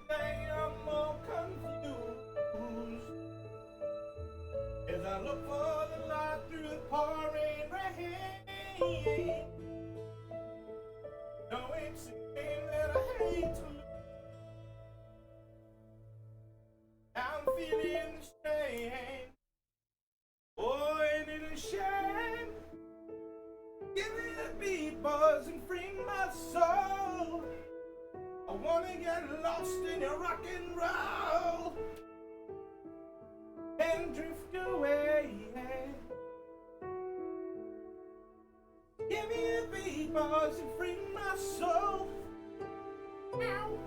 day I'm more confused as I look for the light through the pouring rain. No, it's a game that I hate to lose. I'm feeling the strain. Oh, ain't it a shame? Give me the beat, buzz, and free my soul. I wanna get lost in your rock and roll and drift away. Give me the beat, buzz, and free my soul. Ow!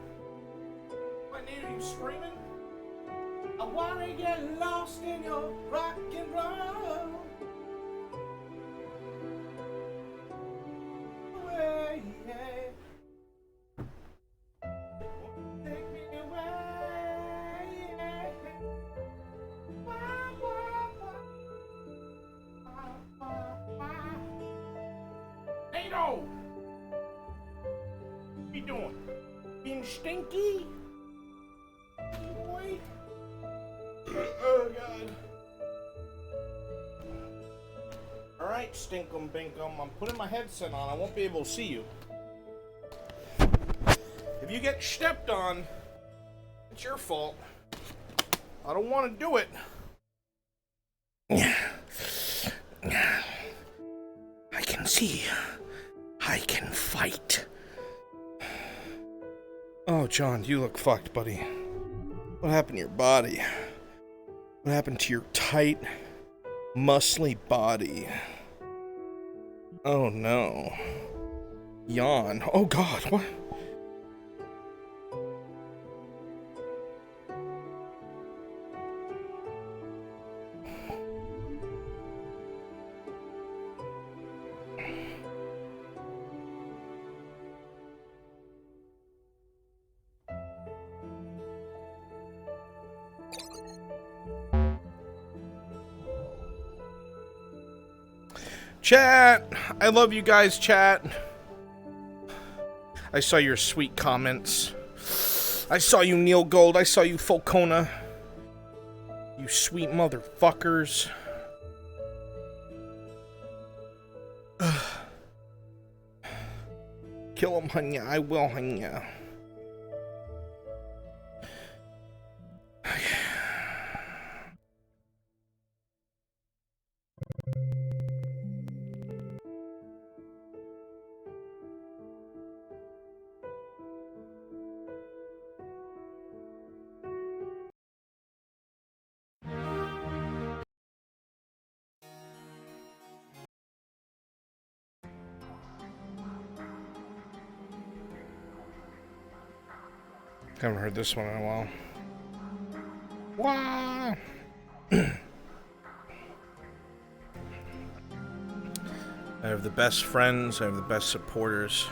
I hear you screaming. I wanna get lost in your rock and roll. Away. Take me away. NATO! What you doing? Being stinky? Boy? Oh, God. Alright, Stinkum Binkum. I'm putting my headset on. I won't be able to see you. If you get stepped on, it's your fault. I don't want to do it. I can see. I can fight. Oh, John, you look fucked, buddy. What happened to your body? What happened to your tight, muscly body? Oh, no. Yawn. Oh, God, what? Chat! I love you guys, chat. I saw your sweet comments. I saw you, Neil Gold. I saw you, Falcona. You sweet motherfuckers. Kill him, Hanya. I will, Hanya. Haven't heard this one in a while. Wah! I have the best friends, I have the best supporters.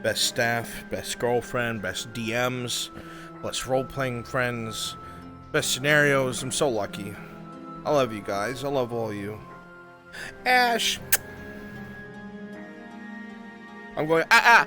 Best staff, best girlfriend, best DMs, best role-playing friends, best scenarios. I'm so lucky. I love you guys. I love all of you. Ash! I'm going, ah!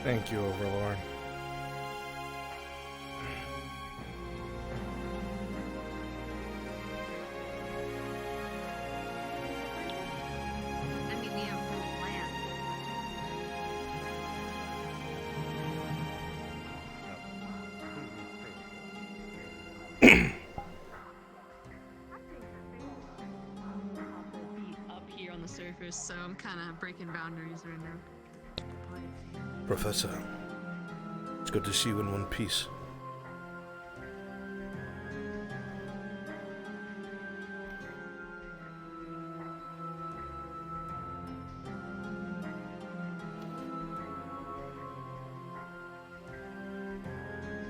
Thank you, Overlord. interest, so I'm kind of breaking boundaries right now. Professor, it's good to see you in one piece.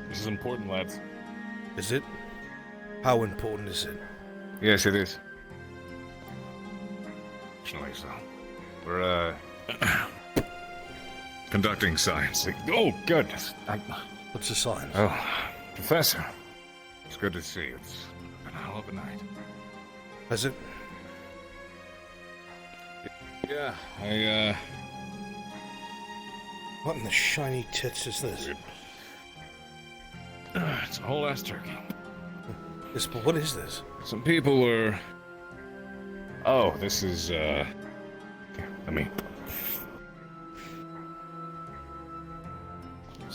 This is important, lads. Is it? How important is it? Yes, it is. Fortunately so. We're, conducting science. Oh, goodness. What's the science? Oh, Professor. It's good to see you. It's been a hell of a night. Has it? Yeah, What in the shiny tits is this? It's a whole ass turkey. What is this? Some people were... Oh, this is, It's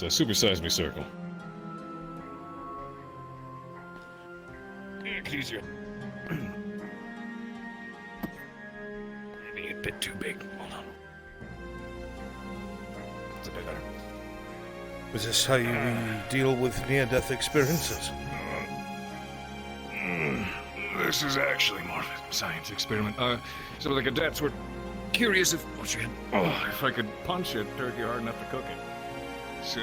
a supersize me circle. Take it easier. Maybe a bit too big. Hold on. It's a bit better. Is this how you deal with near-death experiences? This is actually more of a science experiment. Some of the cadets were curious if I could punch a turkey hard enough to cook it. So,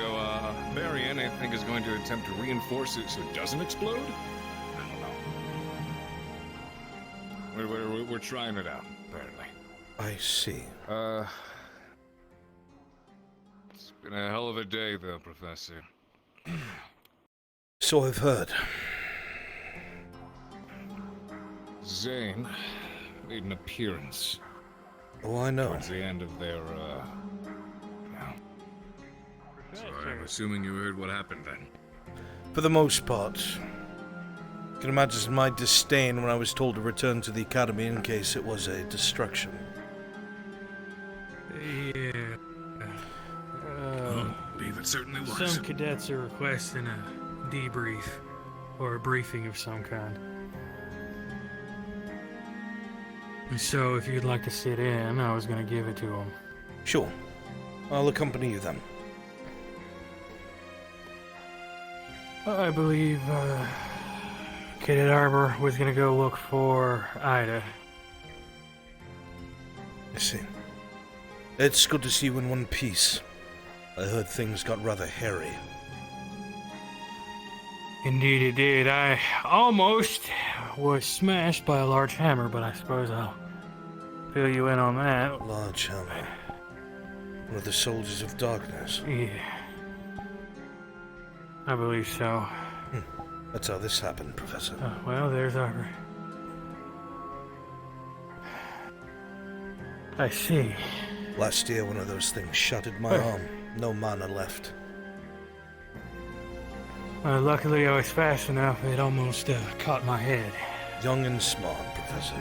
Marianne, I think, is going to attempt to reinforce it so it doesn't explode? I don't know. We're trying it out, apparently. I see. It's been a hell of a day, though, Professor. So I've heard. Zane made an appearance. Oh, I know. Towards the end of their, So I'm assuming you heard what happened then. For the most part. You can imagine my disdain when I was told to return to the Academy in case it was a distraction. Yeah. I believe it certainly was. Some cadets are requesting a debrief, or a briefing of some kind. And so, if you'd like to sit in, I was going to give it to them. Sure. I'll accompany you then. I believe, Cadet Arbor was going to go look for Ida. I see. It's good to see you in one piece. I heard things got rather hairy. Indeed it did. I almost was smashed by a large hammer, but I suppose I'll fill you in on that. Large hammer. One of the soldiers of darkness. Yeah. I believe so. That's how this happened, Professor. Well, there's Arbor. I see. Last year, one of those things shattered my arm. No mana left. Luckily, I was fast enough, it almost caught my head. Young and smart, Professor.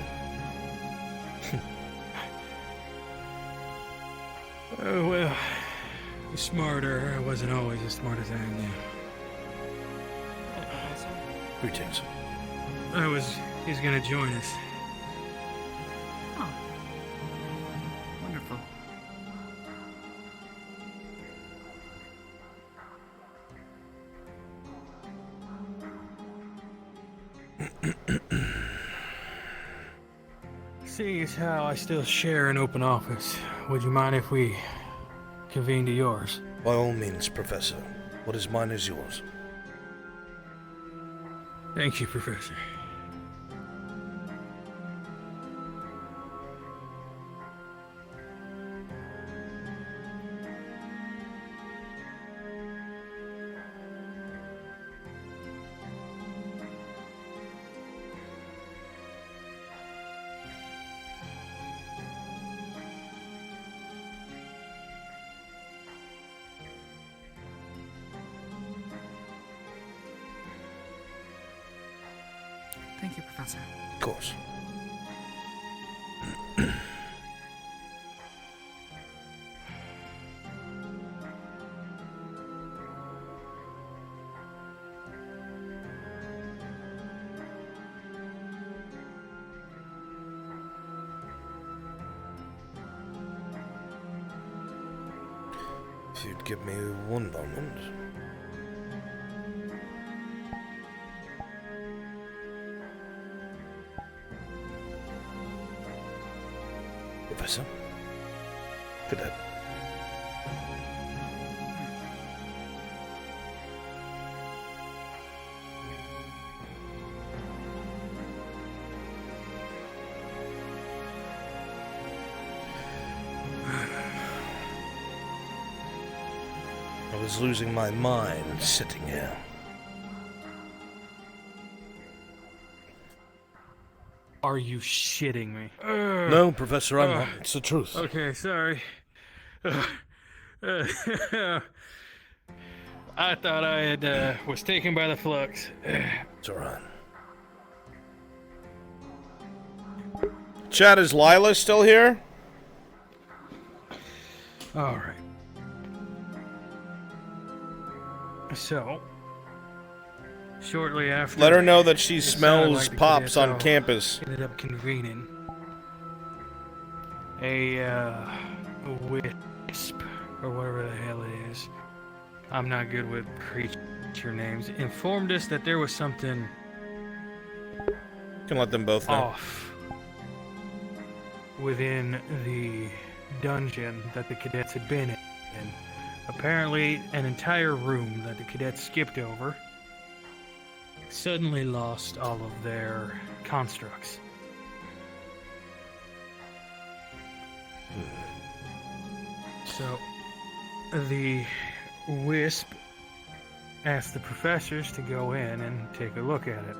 Well, smarter. I wasn't always as smart as I am now. Greetings. He's gonna join us. Oh. Wonderful. Seeing as how I still share an open office, would you mind if we convene to yours? By all means, Professor. What is mine is yours. Thank you, Professor. Thank you, Professor. Of course. you'd give me one moment. Professor? Cadet. I was losing my mind sitting here. Are you shitting me? No, Professor, I'm not. It's the truth. Okay, sorry. I thought I had was taken by the flux. It's alright. Chad, is Lila still here? All right. So, shortly after, Let her know that she it sounded smells like the pops cadets on all campus. ended up convening a wisp, or whatever the hell it is. I'm not good with creature names. Informed us that there was something You can let them both know. off within the dungeon that the cadets had been in. Apparently, an entire room that the cadets skipped over suddenly lost all of their constructs. So, the wisp asked the professors to go in and take a look at it.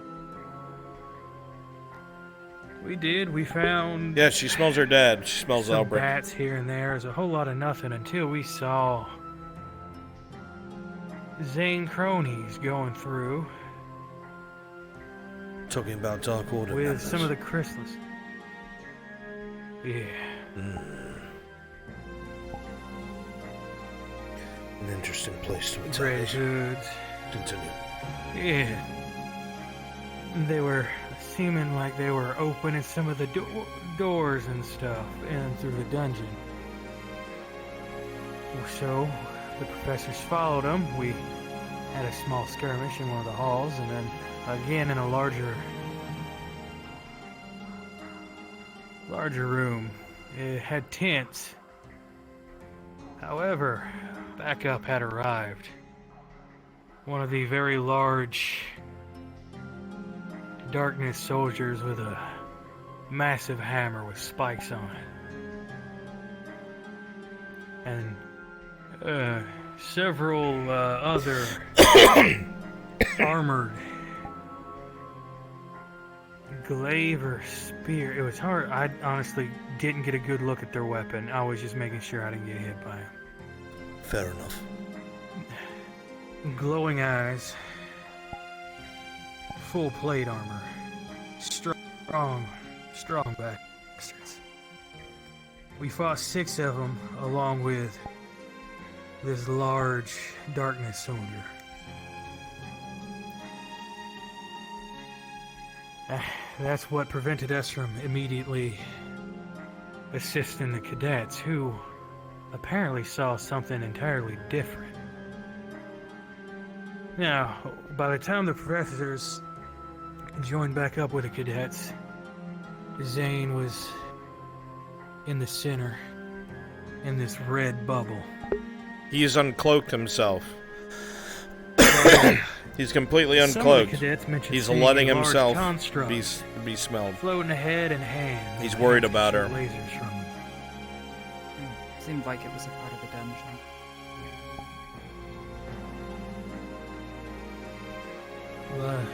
We did. We found Yeah, she smells her dad. She smells some Albrecht. bats here and there. There's a whole lot of nothing until we saw Zane cronies going through Talking about Dark Order with members. some of the crystals. Yeah. An interesting place to attack. Red hoods. Continue. Yeah. They were seeming like they were opening some of the doors and stuff in through the dungeon. So, the professors followed them. We had a small skirmish in one of the halls, and then again in a larger room. It had tents. However, backup had arrived. One of the very large darkness soldiers with a massive hammer with spikes on it. And several other armored glaive or spear. It was hard. I honestly didn't get a good look at their weapon. I was just making sure I didn't get hit by it. Fair enough. Glowing eyes, full plate armor, strong bastards. We fought 6 of them along with this large darkness soldier. That's what prevented us from immediately assisting the cadets, who apparently saw something entirely different. Now, by the time the professors joined back up with the cadets, Zane was in the center, in this red bubble. He's uncloaked himself. He's completely Some of the uncloaked. cadets mentioned He's seeing letting a large himself construct be smelled. floating ahead and hands. He's worried about her. Lasers from them. Seemed like it was a part of the dungeon. Well,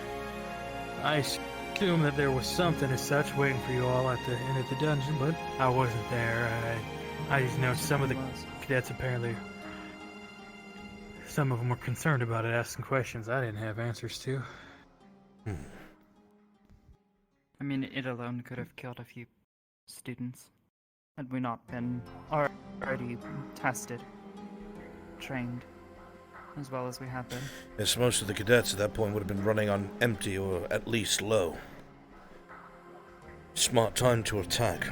I assume that there was something as such waiting for you all at the end of the dungeon, but I wasn't there. I just know some of the cadets apparently, some of them were concerned about it, asking questions I didn't have answers to. I mean, it alone could have killed a few students. Had we not been already tested, trained, as well as we have been. Yes, most of the cadets at that point would have been running on empty or at least low. Smart time to attack.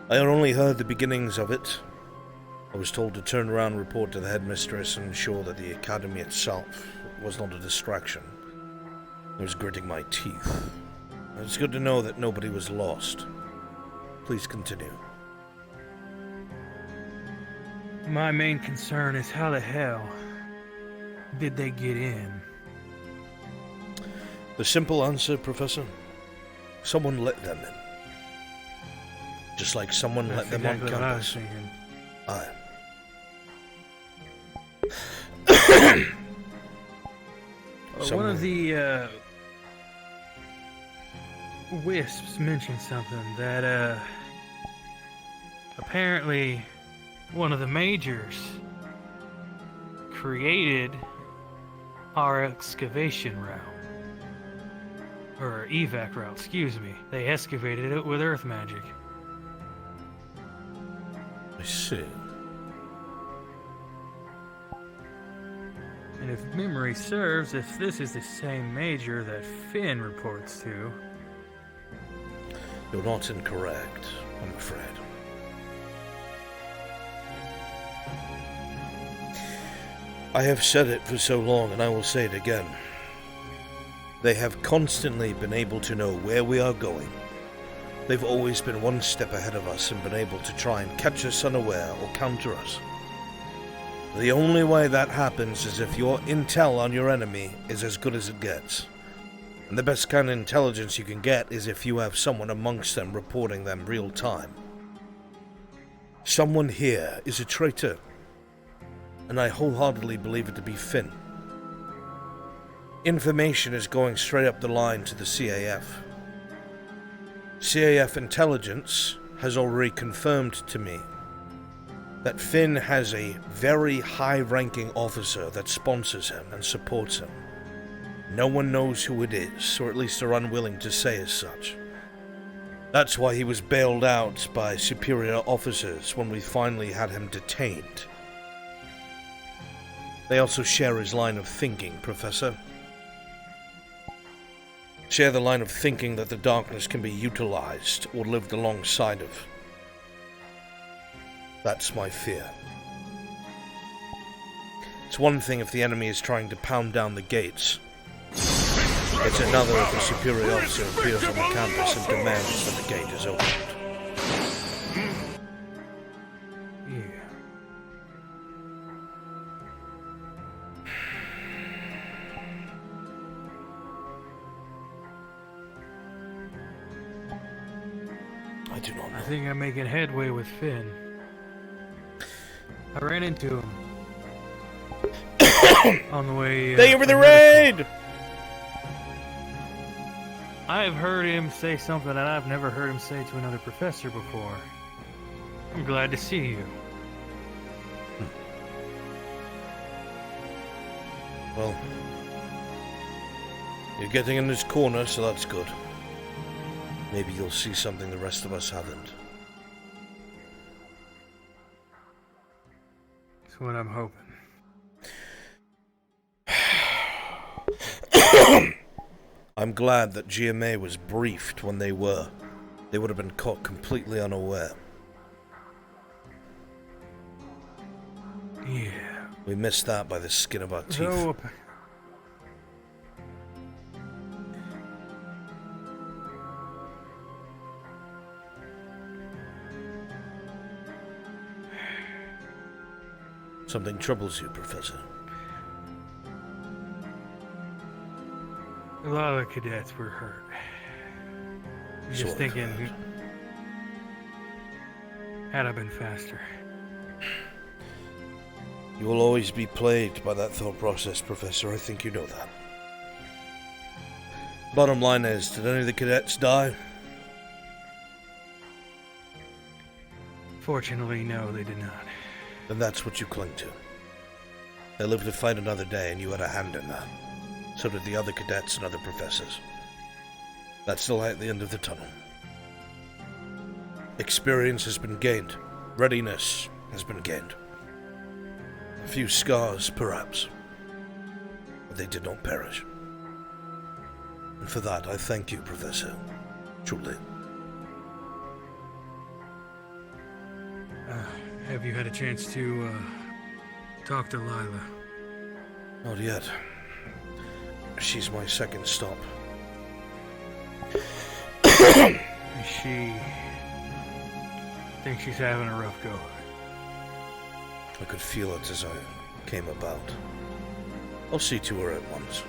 I only heard the beginnings of it. I was told to turn around and report to the headmistress and ensure that the academy itself was not a distraction. I was gritting my teeth. It's good to know that nobody was lost. Please continue. My main concern is how the hell did they get in? The simple answer, Professor? Someone let them in. Just like someone That's let them exactly on what I was campus. thinking. Aye. One of the wisps mentioned something that apparently one of the majors created our excavation route. Or evac route, excuse me. They excavated it with earth magic. I see. And if memory serves, if this is the same major that Finn reports to, You're not incorrect, I'm afraid. I have said it for so long, and I will say it again. They have constantly been able to know where we are going. They've always been one step ahead of us and been able to try and catch us unaware or counter us. The only way that happens is if your intel on your enemy is as good as it gets. And the best kind of intelligence you can get is if you have someone amongst them reporting them real time. Someone here is a traitor, and I wholeheartedly believe it to be Finn. Information is going straight up the line to the CAF. CAF intelligence has already confirmed to me that Finn has a very high-ranking officer that sponsors him and supports him. No one knows who it is, or at least are unwilling to say as such. That's why he was bailed out by superior officers when we finally had him detained. They also share his line of thinking, Professor. Share the line of thinking that the darkness can be utilized or lived alongside of. That's my fear. It's one thing if the enemy is trying to pound down the gates. It's another if a superior officer appears on the campus and demands that the gate is opened. yeah. I do not know. I think I'm making headway with Finn. I ran into him on the way. Thank you for the from medical. raid! I've heard him say something that I've never heard him say to another professor before. I'm glad to see you. Well, you're getting in this corner, so that's good. Maybe you'll see something the rest of us haven't. That's what I'm hoping. I'm glad that GMA was briefed when they were. They would have been caught completely unaware. Yeah. We missed that by the skin of our teeth. So, Something troubles you, Professor. a lot of the cadets were hurt. So Just I've thinking, heard. had I been faster. You will always be plagued by that thought process, Professor. I think you know that. Bottom line is, did any of the cadets die? Fortunately, no, they did not. Then that's what you cling to. They lived to fight another day, and you had a hand in that. So did the other cadets and other professors. That's the light at the end of the tunnel. Experience has been gained. Readiness has been gained. A few scars, perhaps. But they did not perish. And for that, I thank you, Professor. Truly. Have you had a chance to talk to Lila? Not yet. She's my second stop. She thinks she's having a rough go. I could feel it as I came about. I'll see to her at once.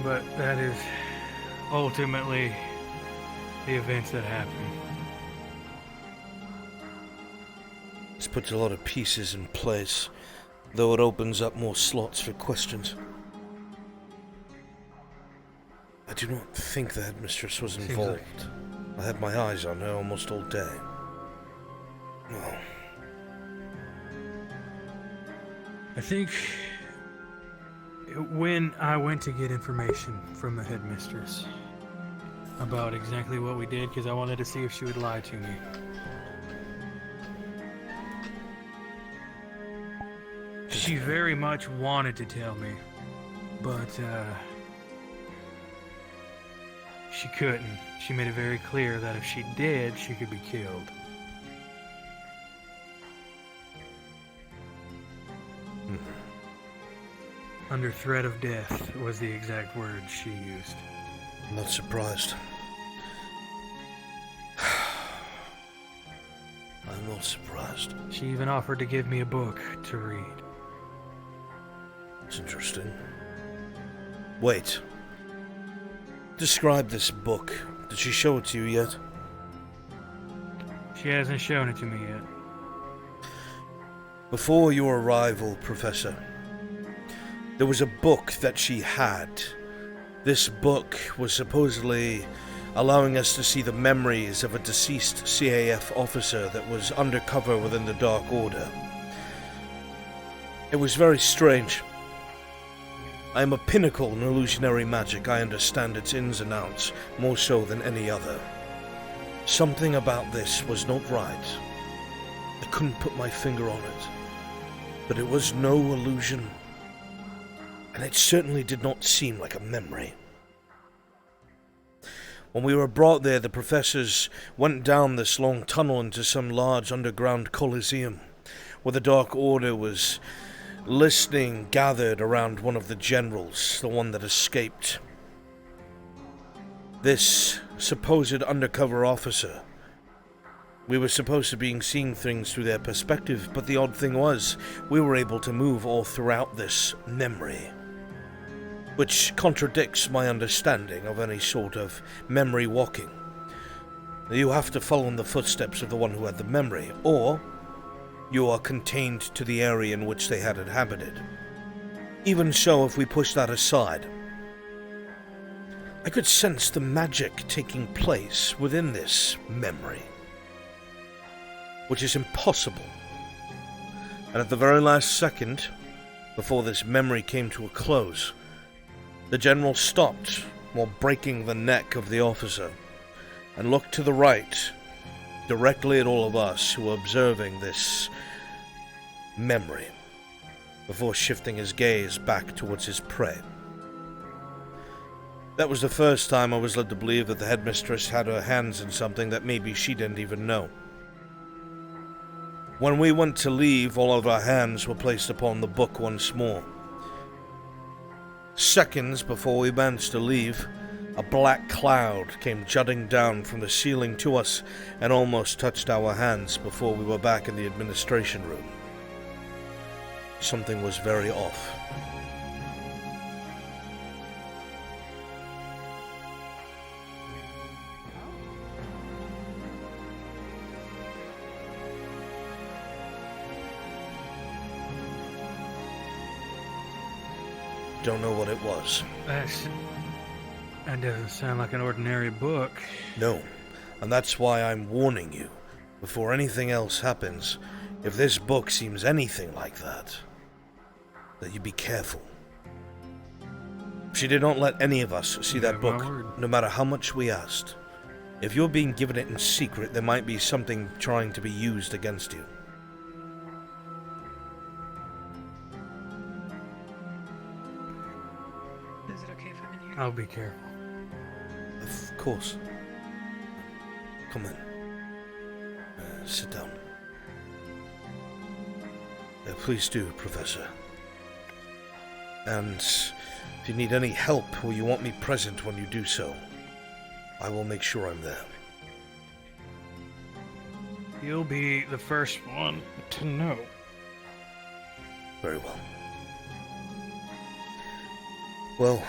But that is ultimately the events that happen. This puts a lot of pieces in place, though it opens up more slots for questions. I do not think the headmistress was involved. I had my eyes on her almost all day. Well, I think when I went to get information from the headmistress about exactly what we did, because I wanted to see if she would lie to me. She very much wanted to tell me, but she couldn't. She made it very clear that if she did, she could be killed. Under threat of death was the exact word she used. I'm not surprised. I'm not surprised. She even offered to give me a book to read. It's interesting. Wait. Describe this book. Did she show it to you yet? She hasn't shown it to me yet. Before your arrival, Professor, there was a book that she had. This book was supposedly allowing us to see the memories of a deceased CAF officer that was undercover within the Dark Order. It was very strange. I am a pinnacle in illusionary magic. I understand its ins and outs, more so than any other. Something about this was not right. I couldn't put my finger on it. But it was no illusion. And it certainly did not seem like a memory. When we were brought there, the professors went down this long tunnel into some large underground coliseum, where the Dark Order was listening, gathered around one of the generals, the one that escaped. This supposed undercover officer. We were supposed to be seeing things through their perspective, but the odd thing was, we were able to move all throughout this memory, which contradicts my understanding of any sort of memory walking. You have to follow in the footsteps of the one who had the memory, or you are contained to the area in which they had inhabited. Even so, if we push that aside, I could sense the magic taking place within this memory, which is impossible. And at the very last second, before this memory came to a close, the general stopped while breaking the neck of the officer and looked to the right, directly at all of us who were observing this memory, before shifting his gaze back towards his prey. That was the first time I was led to believe that the headmistress had her hands in something that maybe she didn't even know. When we went to leave, all of our hands were placed upon the book once more. Seconds before we managed to leave, a black cloud came jutting down from the ceiling to us and almost touched our hands before we were back in the administration room. Something was very off. Don't know what it was. That doesn't sound like an ordinary book. No, and that's why I'm warning you, before anything else happens, if this book seems anything like that you be careful. She did not let any of us see that book, no matter how much we asked. If you're being given it in secret, there might be something trying to be used against you. Is it okay if I'm in here? I'll be careful. Of course. Come in. Sit down. Please do, Professor. And if you need any help or you want me present when you do so, I will make sure I'm there. You'll be the first one to know. Very well. Well,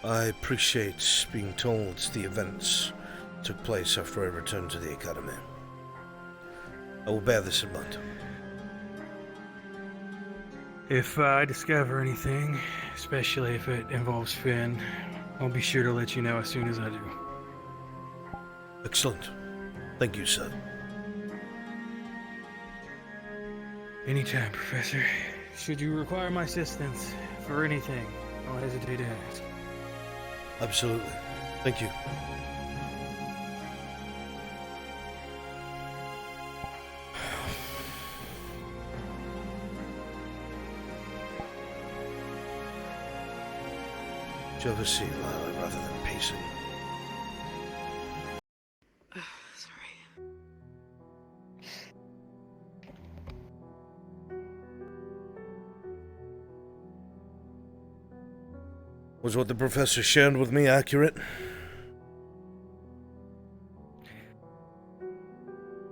I appreciate being told the events took place after I returned to the Academy. I will bear this in mind. If I discover anything, especially if it involves Finn, I'll be sure to let you know as soon as I do. Excellent. Thank you, sir. Anytime, Professor. Should you require my assistance for anything, don't hesitate to ask. Absolutely. Thank you. Did you ever see Lila rather than pacing? Sorry. Was what the professor shared with me accurate?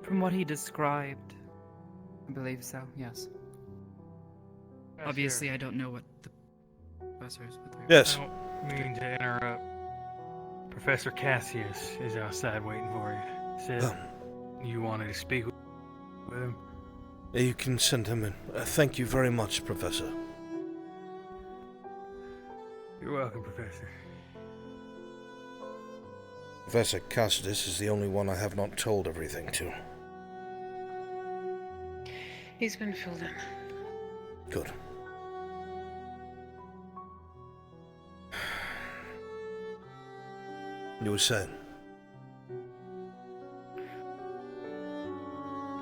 From what he described, I believe so, yes. Obviously, I don't know what the professors would read. Yes. I don't mean to interrupt. Professor Cassius is outside waiting for you. Said you wanted to speak with him. You can send him in. Thank you very much, Professor. You're welcome, Professor. Professor Cassius is the only one I have not told everything to. He's been filled in. Good. You were saying?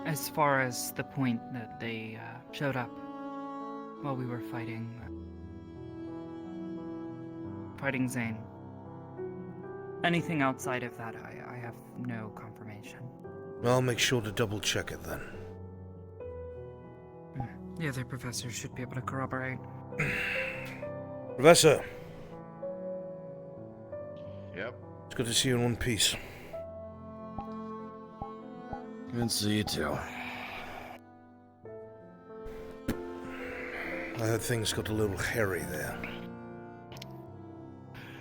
As far as the point that they showed up while we were fighting Zane. Anything outside of that, I have no confirmation. I'll make sure to double check it then. The other professors should be able to corroborate. Professor! Yep. It's good to see you in one piece. Good to see you too. I heard things got a little hairy there.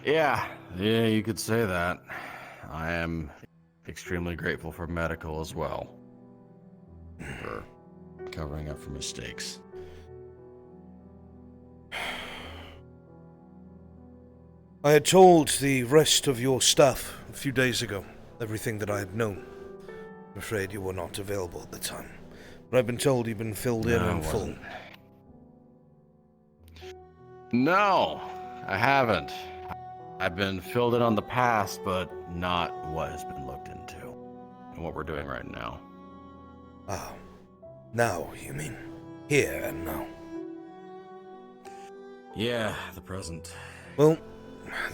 Yeah, you could say that. I am extremely grateful for medical as well. For covering up for mistakes. I had told the rest of your staff a few days ago everything that I had known. I'm afraid you were not available at the time. But I've been told you've been filled in No, in full. wasn't. No, I haven't. I've been filled in on the past, but not what has been looked into. And what we're doing right now. Ah. Now, you mean? Here and now. Yeah, the present. Well,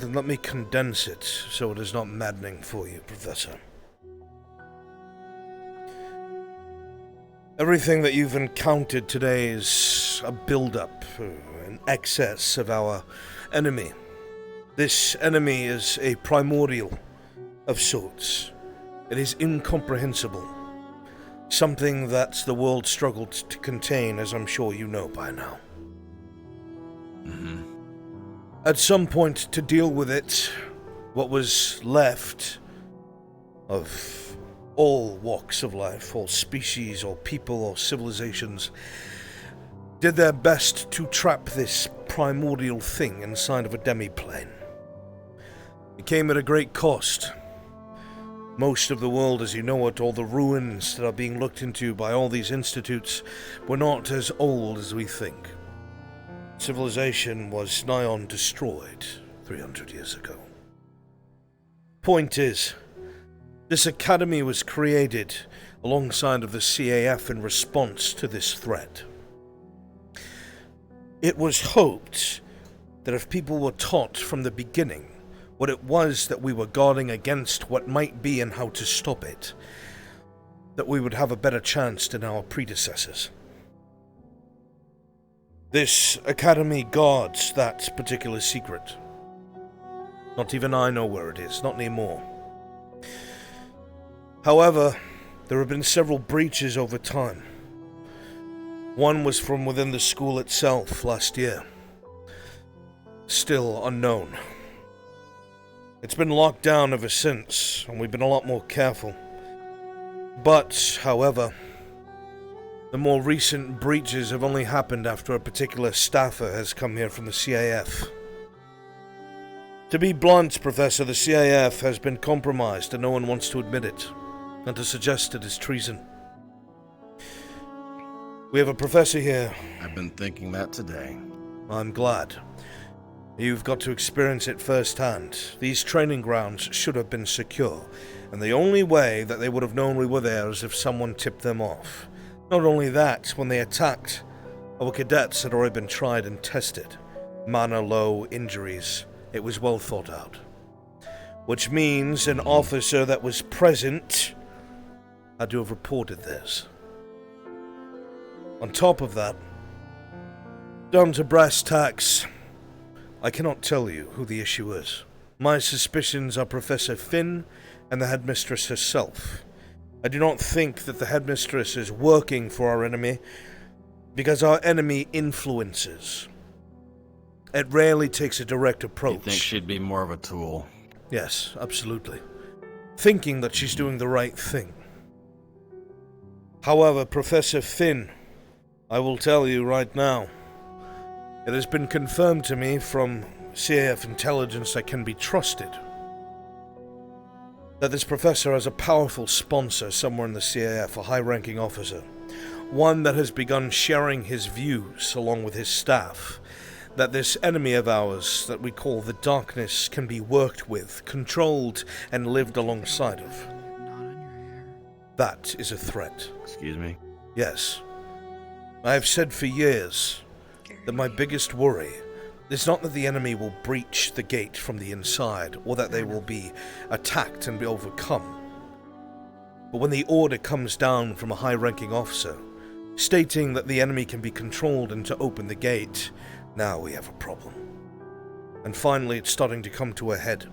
then let me condense it so it is not maddening for you, Professor. Everything that you've encountered today is a build-up, an excess of our enemy. This enemy is a primordial of sorts. It is incomprehensible. Something that the world struggled to contain, as I'm sure you know by now. Mm-hmm. At some point, to deal with it, what was left of all walks of life, all species, all people, all civilizations, did their best to trap this primordial thing inside of a demiplane. It came at a great cost. Most of the world as you know it, all the ruins that are being looked into by all these institutes, were not as old as we think. Civilization was nigh on destroyed 300 years ago. Point is, this academy was created alongside of the CAF in response to this threat. It was hoped that if people were taught from the beginning what it was that we were guarding against, what might be and how to stop it, that we would have a better chance than our predecessors. This academy guards that particular secret. Not even I know where it is, not anymore. However, there have been several breaches over time. One was from within the school itself last year. Still unknown. It's been locked down ever since, and we've been a lot more careful. But, however, the more recent breaches have only happened after a particular staffer has come here from the CAF. To be blunt, Professor, the CAF has been compromised and no one wants to admit it, and to suggest it is treason. We have a professor here. I've been thinking that today. I'm glad. You've got to experience it firsthand. These training grounds should have been secure, and the only way that they would have known we were there is if someone tipped them off. Not only that, when they attacked, our cadets had already been tried and tested. Mana low, injuries. It was well thought out. Which means an officer that was present had to have reported this. On top of that, down to brass tacks, I cannot tell you who the issue is. My suspicions are Professor Finn and the headmistress herself. I do not think that the headmistress is working for our enemy, because our enemy influences. It rarely takes a direct approach. You think she'd be more of a tool? Yes, absolutely. Thinking that she's doing the right thing. However, Professor Finn, I will tell you right now, it has been confirmed to me from CAF intelligence that can be trusted that this professor has a powerful sponsor somewhere in the CAF, a high-ranking officer, one that has begun sharing his views along with his staff, that this enemy of ours that we call the Darkness can be worked with, controlled, and lived alongside of. That is a threat. Excuse me? Yes. I have said for years that my biggest worry is not that the enemy will breach the gate from the inside, or that they will be attacked and be overcome. But when the order comes down from a high-ranking officer, stating that the enemy can be controlled and to open the gate, now we have a problem. And finally, it's starting to come to a head.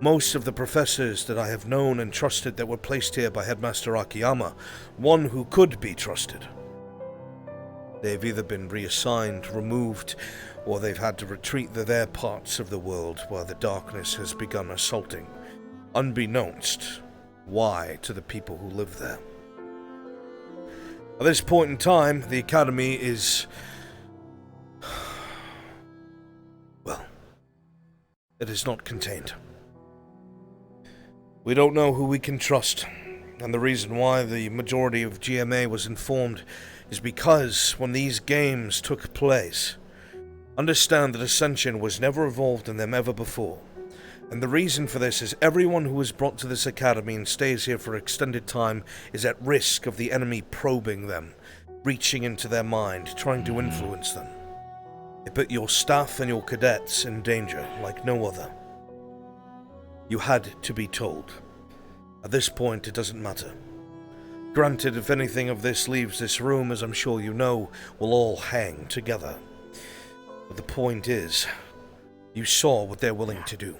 Most of the professors that I have known and trusted that were placed here by Headmaster Akiyama, one who could be trusted, they've either been reassigned, removed, or they've had to retreat to their parts of the world where the darkness has begun assaulting, unbeknownst why to the people who live there. At this point in time, the Academy is... well, it is not contained. We don't know who we can trust, and the reason why the majority of GMA was informed is because when these games took place, understand that Ascension was never involved in them ever before. And the reason for this is everyone who is brought to this academy and stays here for extended time is at risk of the enemy probing them, reaching into their mind, trying to influence them. It put your staff and your cadets in danger like no other. You had to be told. At this point, it doesn't matter. Granted, if anything of this leaves this room, as I'm sure you know, we'll all hang together. But the point is, you saw what they're willing to do.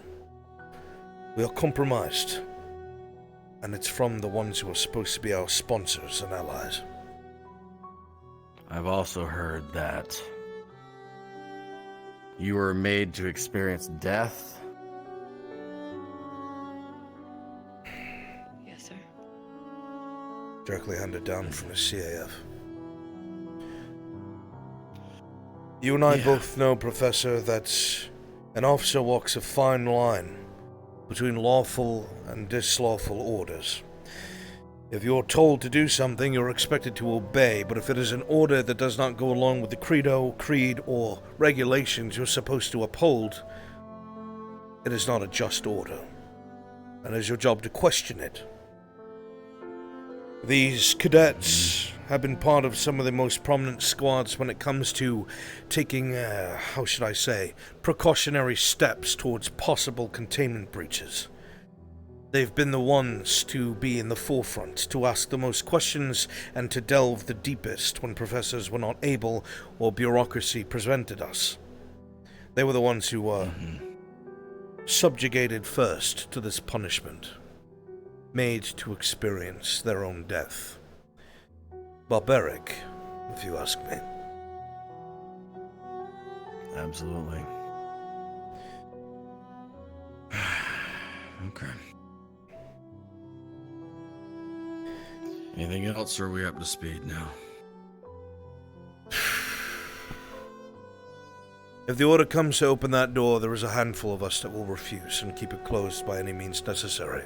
We are compromised, and it's from the ones who are supposed to be our sponsors and allies. I've also heard that you were made to experience death. Yes, sir. Directly handed down from the CAF. You and I both know, Professor, that an officer walks a fine line between lawful and dislawful orders. If you're told to do something, you're expected to obey, but if it is an order that does not go along with the creed, or regulations you're supposed to uphold, it is not a just order, and it is your job to question it. These cadets have been part of some of the most prominent squads when it comes to taking, precautionary steps towards possible containment breaches. They've been the ones to be in the forefront, to ask the most questions, and to delve the deepest when professors were not able or bureaucracy prevented us. They were the ones who were subjugated first to this punishment, made to experience their own death. Barbaric, if you ask me. Absolutely. Okay. Anything else, or are we up to speed now? If the order comes to open that door, there is a handful of us that will refuse and keep it closed by any means necessary.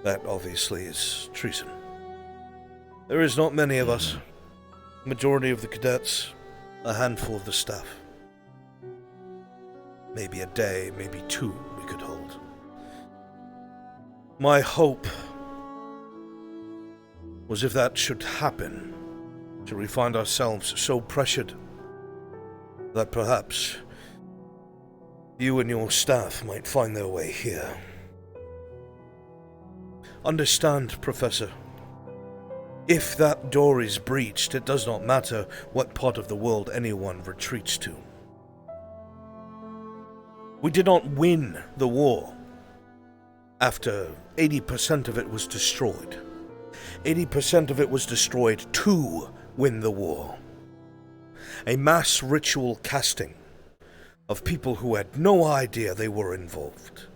That, obviously, is treason. There is not many of us. Majority of the cadets, a handful of the staff. Maybe a day, maybe two we could hold. My hope was if that should happen, should we find ourselves so pressured that perhaps you and your staff might find their way here. Understand, Professor. If that door is breached, it does not matter what part of the world anyone retreats to. We did not win the war after 80% of it was destroyed. 80% of it was destroyed to win the war. A mass ritual casting of people who had no idea they were involved.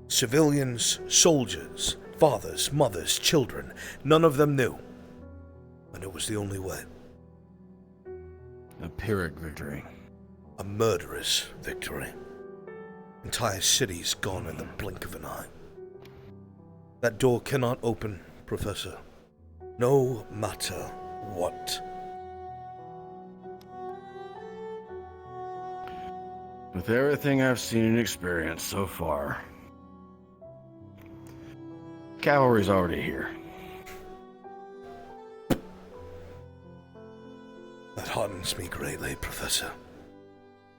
Civilians, soldiers, fathers, mothers, children. None of them knew. And it was the only way. A Pyrrhic victory. A murderous victory. Entire cities gone in the blink of an eye. That door cannot open, Professor. No matter what. With everything I've seen and experienced so far, cavalry's already here. That heartens me greatly, Professor.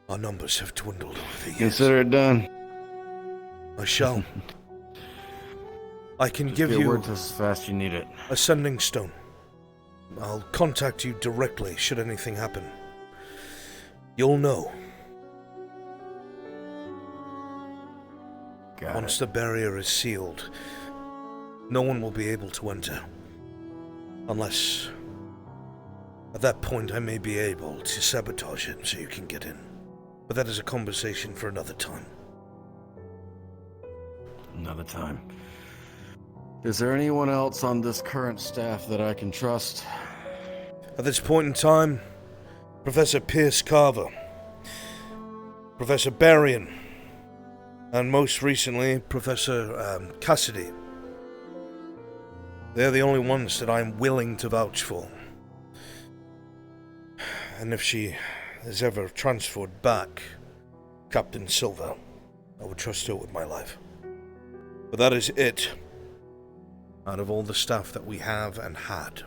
Our numbers have dwindled over the years. Consider it done. I shall. I can Just give get you word to us as fast as you need it. a sending stone. I'll contact you directly should anything happen. You'll know. Once the barrier is sealed, no one will be able to enter. Unless, at that point, I may be able to sabotage it so you can get in. But that is a conversation for another time. Another time. Is there anyone else on this current staff that I can trust? At this point in time, Professor Pierce Carver, Professor Barrion, and most recently, Professor Cassidy. They're the only ones that I'm willing to vouch for. And if she is ever transferred back, Captain Silver, I would trust her with my life. But that is it, out of all the staff that we have and had.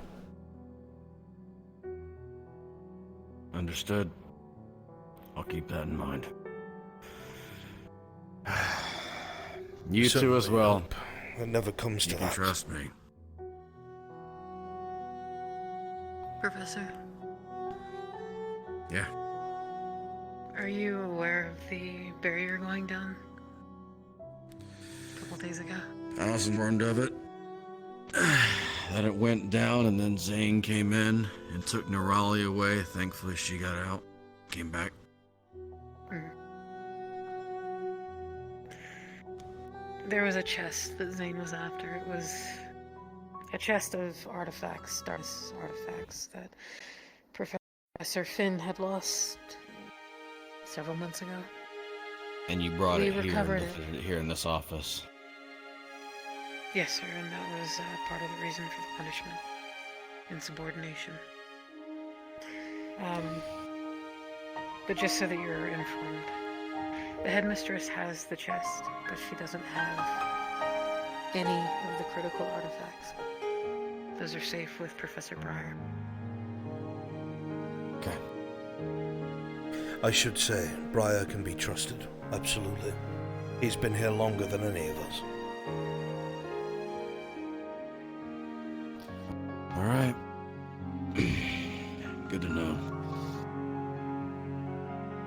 Understood. I'll keep that in mind. You too as well. It never comes to You that. can trust me. Professor, Yeah. are you aware of the barrier going down a couple days ago? I was informed of it. That it went down, and then Zane came in and took Nerali away. Thankfully, she got out. Came back. There was a chest that Zane was after. It was a chest of artifacts, Stardust artifacts, that Professor Finn had lost several months ago. And you brought We it recovered here in this office. Yes, sir, and that was part of the reason for the punishment. Insubordination. But just so that you're informed, the headmistress has the chest, but she doesn't have any of the critical artifacts. Those are safe with Professor Breyer. Okay. I should say, Breyer can be trusted. Absolutely. He's been here longer than any of us. right. Good to know.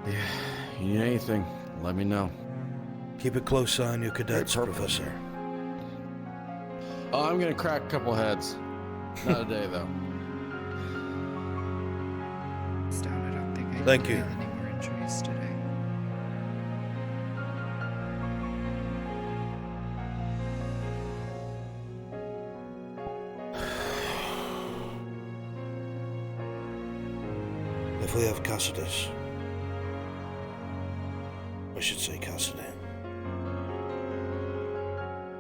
Yeah, you need anything, let me know. Keep a close eye on your cadets, Purple. Professor. Oh, I'm gonna crack a couple heads. Not today, though. Stone, I don't think I Thank can you. feel any more injuries today. If we have Cassidy, I should say Cassidy,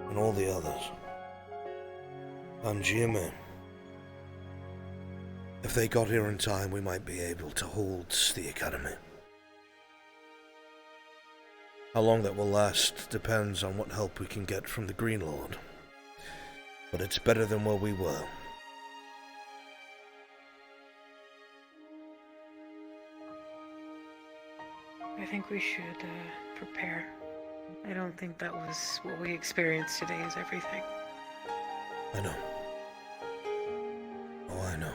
and all the others, and Jimmy, if they got here in time, we might be able to hold the Academy. How long that will last depends on what help we can get from the Green Lord, but it's better than where we were. I think we should prepare. I don't think that was what we experienced today is everything. I know. Oh, I know.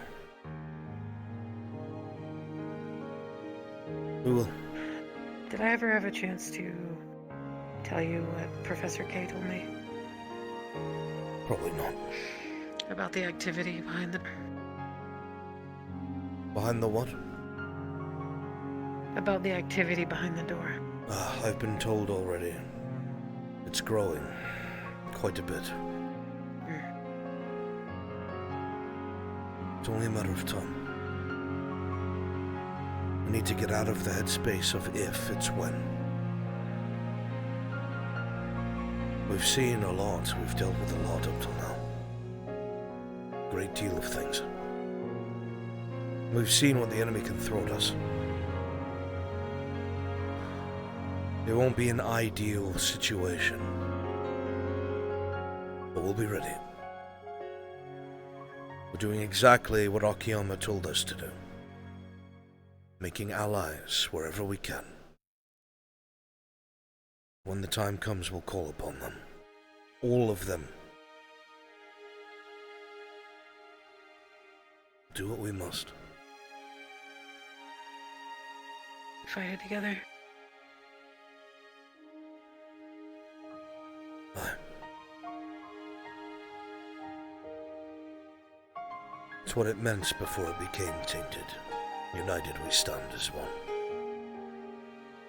We will. Did I ever have a chance to tell you what Professor K told me? Probably not. About the activity behind the... Behind the what? About the activity behind the door. I've been told already. It's growing. Quite a bit. It's only a matter of time. We need to get out of the headspace of if, it's when. We've seen a lot, we've dealt with a lot up till now. Great deal of things. We've seen what the enemy can throw at us. It won't be an ideal situation, but we'll be ready. We're doing exactly what Akiyama told us to do. Making allies wherever we can. When the time comes, we'll call upon them. All of them. Do what we must. Fight it together. Aye. It's what it meant before it became tainted. United we stand as one.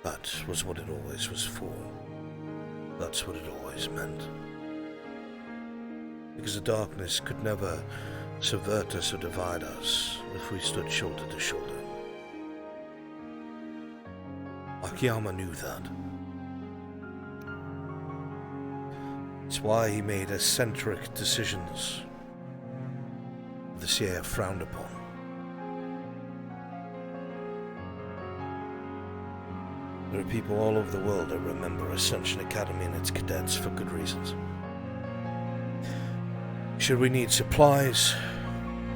That was what it always was for. That's what it always meant. Because the darkness could never subvert us or divide us if we stood shoulder to shoulder. Akiyama knew that. It's why he made eccentric decisions the Sierra frowned upon. There are people all over the world that remember Ascension Academy and its cadets for good reasons. Should we need supplies,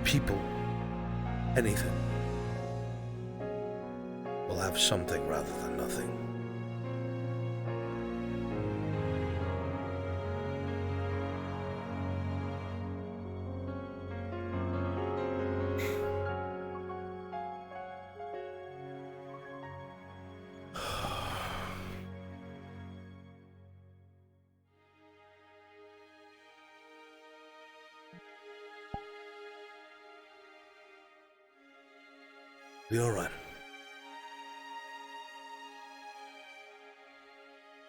people, anything, we'll have something rather than nothing. Be all right.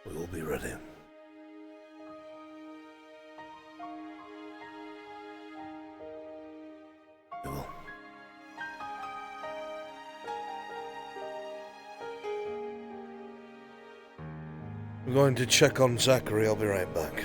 We will be ready. We will. I'm going to check on Zachary. I'll be right back.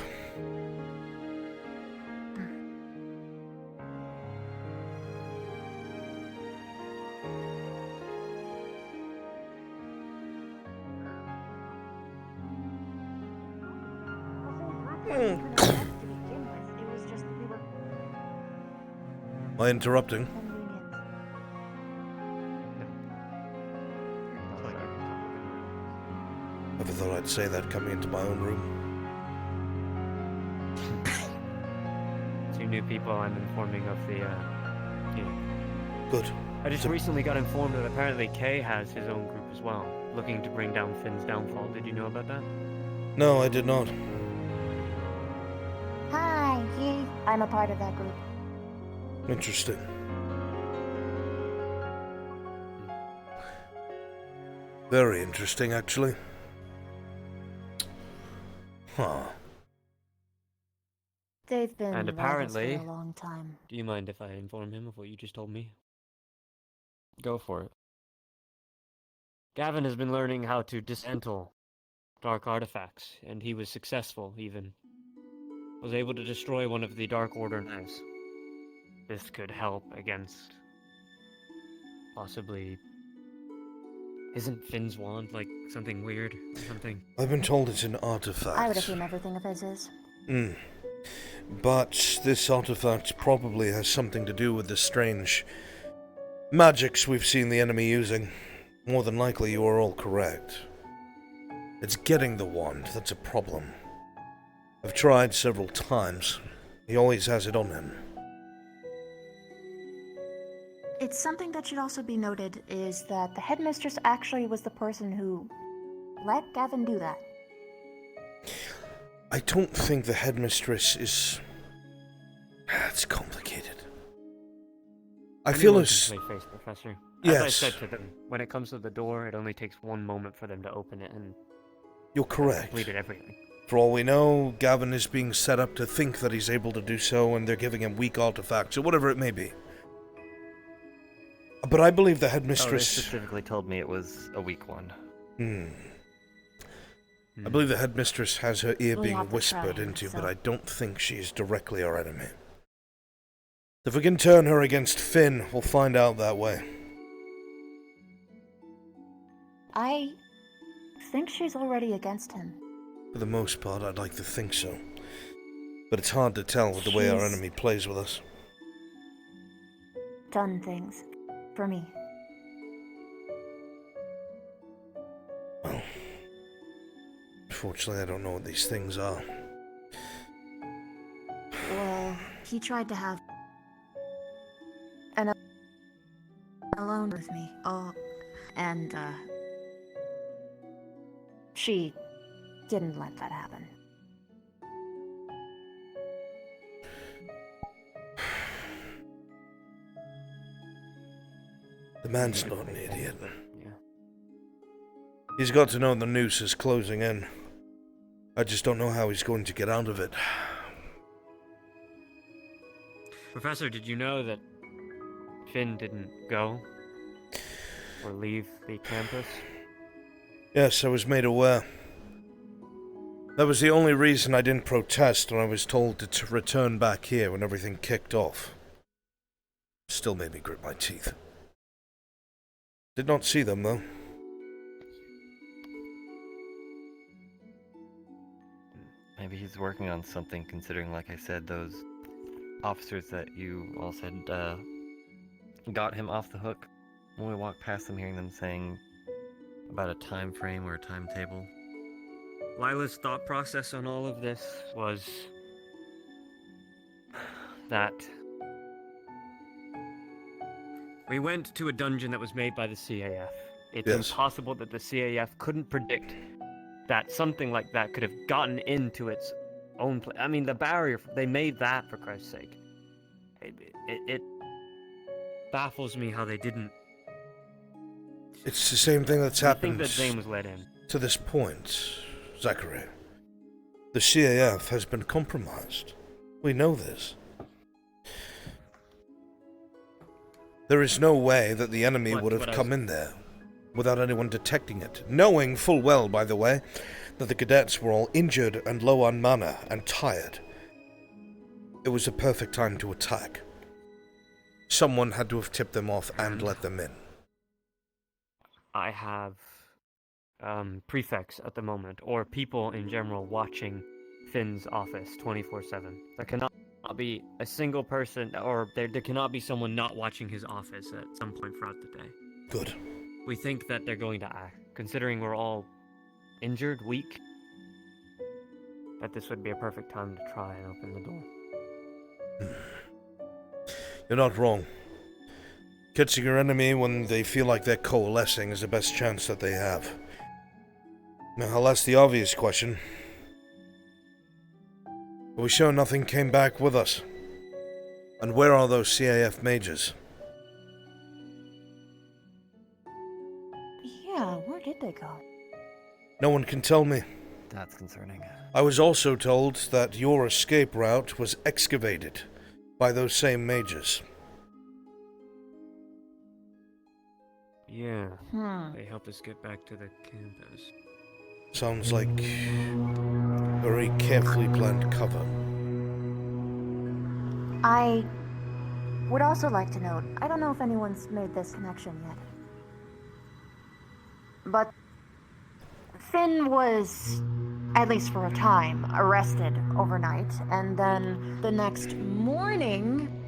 Am I interrupting? Never thought I'd say that coming into my own room. 2 new people I'm informing of the Yeah. Good. I just So- recently got informed that apparently Kay has his own group as well, looking to bring down Finn's downfall. Did you know about that? No, I did not. Hi, I'm a part of that group. Interesting. Very interesting, actually. Huh. They've been And rivals apparently- for a long time. Do you mind if I inform him of what you just told me? Go for it. Gavin has been learning how to dismantle dark artifacts, and he was successful, even. Was able to destroy one of the Dark Order knives. This could help against... possibly... Isn't Finn's wand, like, something weird or something? I've been told it's an artifact. I would assume everything of his is. But this artifact probably has something to do with the strange magics we've seen the enemy using. More than likely, you are all correct. It's getting the wand that's a problem. I've tried several times. He always has it on him. It's something that should also be noted is that the headmistress actually was the person who let Gavin do that. I don't think the headmistress is... It's complicated. I feel Anyone as... can play face, Professor. As I Yes. said to them, when it comes to the door, it only takes one moment for them to open it and You're correct. completed everything. For all we know, Gavin is being set up to think that he's able to do so, and they're giving him weak artifacts, or whatever it may be. But I believe the Oh, they headmistress... specifically told me it was a weak one. I believe the headmistress has her ear We being have to whispered try, into, but so- I don't think she is directly our enemy. If we can turn her against Finn, we'll find out that way. I think she's already against him. For the most part, I'd like to think so. But it's hard to tell with the way our She's- enemy plays with us. Done things. For me. Well, unfortunately, I don't know what these things are. Well, he tried to have an alone with me. And she didn't let that happen. The man's not an idiot. Yeah. He's got to know the noose is closing in. I just don't know how he's going to get out of it. Professor, did you know that Finn didn't go or leave the campus? Yes, I was made aware. That was the only reason I didn't protest when I was told to return back here when everything kicked off. Still made me grit my teeth. Did not see them, though. Maybe he's working on something, considering, like I said, those officers that you all said got him off the hook. When we walked past them, hearing them saying about a time frame or a timetable. Lila's thought process on all of this was that we went to a dungeon that was made by the CAF. It's Yes. impossible that the CAF couldn't predict that something like that could have gotten into its own place. I mean, the barrier, they made that, for Christ's sake. It baffles me how they didn't. It's the same thing that's I happened think that Zane was let in. to this point, Zachary. The CAF has been compromised. We know this. There is no way that the enemy would have come in there without anyone detecting it, knowing full well, by the way, that the cadets were all injured and low on mana and tired. It was a perfect time to attack. Someone had to have tipped them off and let them in. I have prefects at the moment, or people in general watching Finn's office 24/7. There cannot be a single person, or there cannot be someone not watching his office at some point throughout the day. Good. We think that they're going to act, considering we're all injured, weak, that this would be a perfect time to try and open the door. You're not wrong. Catching your enemy when they feel like they're coalescing is the best chance that they have. Now, I'll ask the obvious question. Are we sure nothing came back with us? And where are those CAF majors? Yeah, where did they go? No one can tell me. That's concerning. I was also told that your escape route was excavated by those same majors. Yeah, Hmm. they helped us get back to the campus. Sounds like very carefully planned cover. I would also like to note, I don't know if anyone's made this connection yet, but Finn was, at least for a time, arrested overnight, and then the next morning,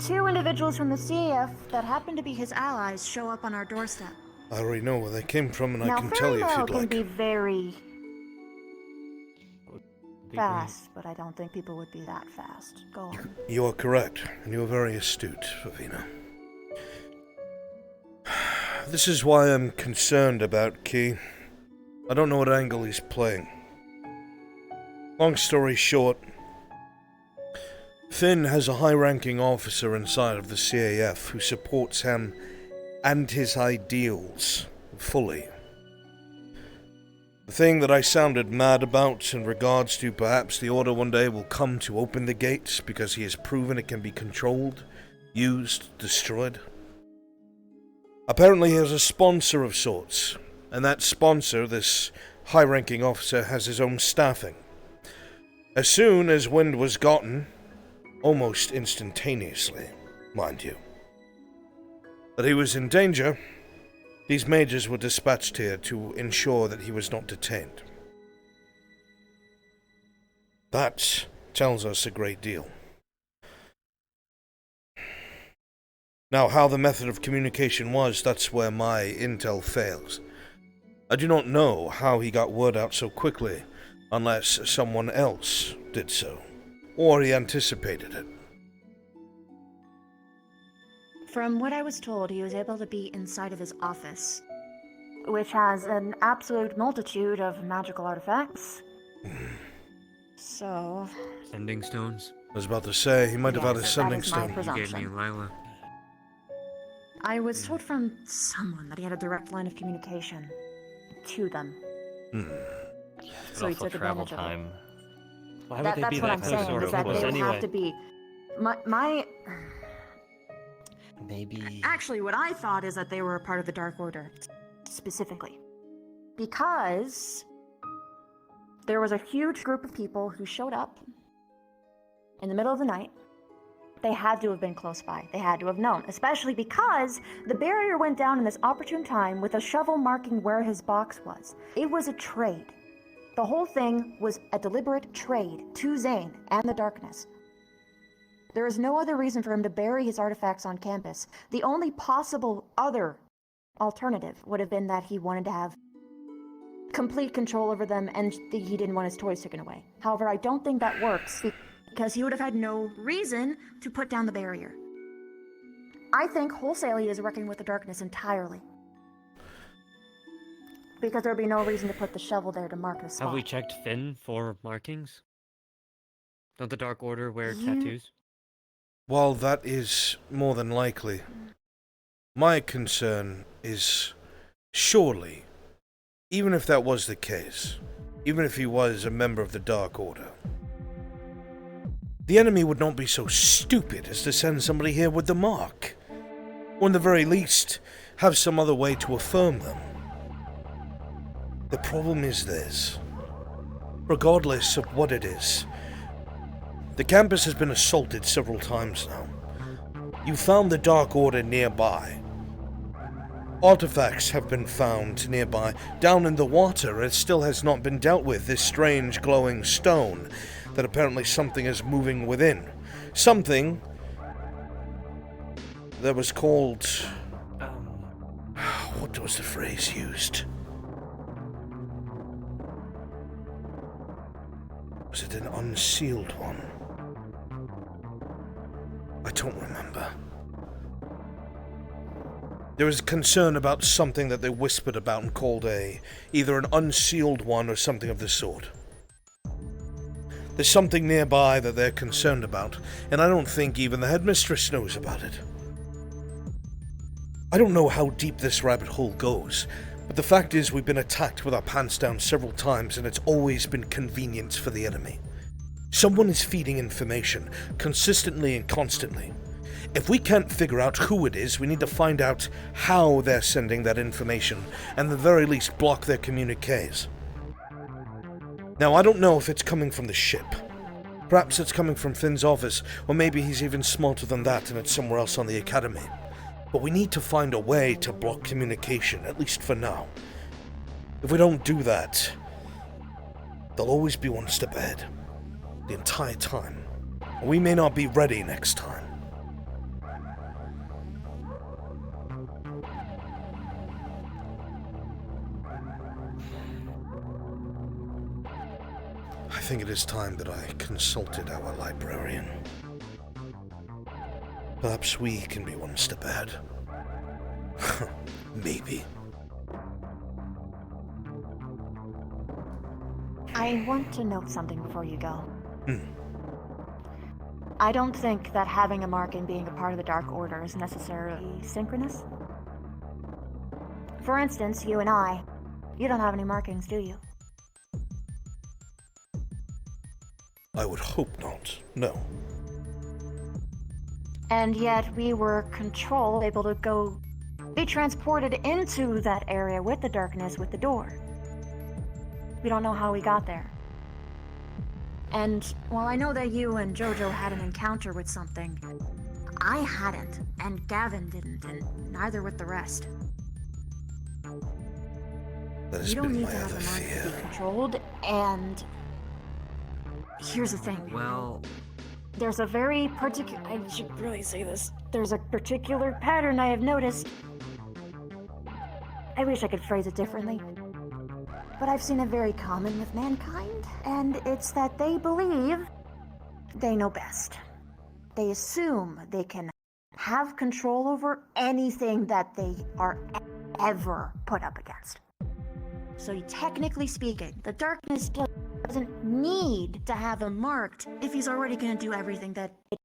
2 individuals from the CAF that happen to be his allies show up on our doorstep. I already know where they came from, and Now, I can tell you if Fairy you'd Mail like. can be very Be fast, but I don't think people would be that fast. Go on. You are correct, and you are very astute, Favina. This is why I'm concerned about Key. I don't know what angle he's playing. Long story short, Finn has a high-ranking officer inside of the CAF who supports him and his ideals fully. The thing that I sounded mad about in regards to perhaps the Order one day will come to open the gates because he has proven it can be controlled, used, destroyed. Apparently he has a sponsor of sorts, and that sponsor, this high-ranking officer, has his own staffing. As soon as wind was gotten, almost instantaneously, mind you, that he was in danger, these majors were dispatched here to ensure that he was not detained. That tells us a great deal. Now, how the method of communication was, that's where my intel fails. I do not know how he got word out so quickly, unless someone else did so, or he anticipated it. From what I was told, he was able to be inside of his office, which has an absolute multitude of magical artifacts. So, Sending stones? I was about to say, he might have had a Yes, sending that is my stone. You gave me presumption. Lila. I was told from someone that he had a direct line of communication to them. But So he also took travel advantage of it. time. Why would That, they that's be what that I'm close saying, or is that close they would anyway? have to be... My... Maybe. Actually, what I thought is that they were a part of the Dark Order, specifically. Because there was a huge group of people who showed up in the middle of the night. They had to have been close by. They had to have known, especially because the barrier went down in this opportune time with a shovel marking where his box was. It was a trade. The whole thing was a deliberate trade to Zane and the Darkness. There is no other reason for him to bury his artifacts on campus. The only possible other alternative would have been that he wanted to have complete control over them and he didn't want his toys taken away. However, I don't think that works because he would have had no reason to put down the barrier. I think wholesale he is working with the Darkness entirely. Because there would be no reason to put the shovel there to mark the spot. Have we checked Finn for markings? Don't the Dark Order wear You- tattoos? While that is more than likely, my concern is surely, even if that was the case, even if he was a member of the Dark Order, the enemy would not be so stupid as to send somebody here with the mark. Or in the very least, have some other way to affirm them. The problem is this. Regardless of what it is, the campus has been assaulted several times now. You found the Dark Order nearby. Artifacts have been found nearby. Down in the water, it still has not been dealt with. This strange glowing stone that apparently something is moving within. Something that was called... What was the phrase used? Was it an unsealed one? I don't remember. There is concern about something that they whispered about and called either an unsealed one or something of the sort. There's something nearby that they're concerned about, and I don't think even the headmistress knows about it. I don't know how deep this rabbit hole goes, but the fact is we've been attacked with our pants down several times, and it's always been convenient for the enemy. Someone is feeding information, consistently and constantly. If we can't figure out who it is, we need to find out how they're sending that information, and at the very least block their communiques. Now, I don't know if it's coming from the ship. Perhaps it's coming from Finn's office, or maybe he's even smarter than that and it's somewhere else on the Academy. But we need to find a way to block communication, at least for now. If we don't do that, they'll always be one step ahead. The entire time. We may not be ready next time. I think it is time that I consulted our librarian. Perhaps we can be one step ahead. Maybe. I want to note something before you go. I don't think that having a mark and being a part of the Dark Order is necessarily synchronous. For instance, you and I, you don't have any markings, do you? I would hope not, no. And yet we were able to be transported into that area with the darkness with the door. We don't know how we got there. And while I know that you and Jojo had an encounter with something, I hadn't, and Gavin didn't, and neither with the rest. That has You don't been need my to have other the mark to fear. be controlled, and here's the thing. Well, There's a very particular... I should really say this. There's a particular pattern I have noticed. I wish I could phrase it differently. But I've seen it very common with mankind, and it's that they believe they know best. They assume they can have control over anything that they are ever put up against. So technically speaking, the darkness doesn't need to have him marked if he's already going to do everything that it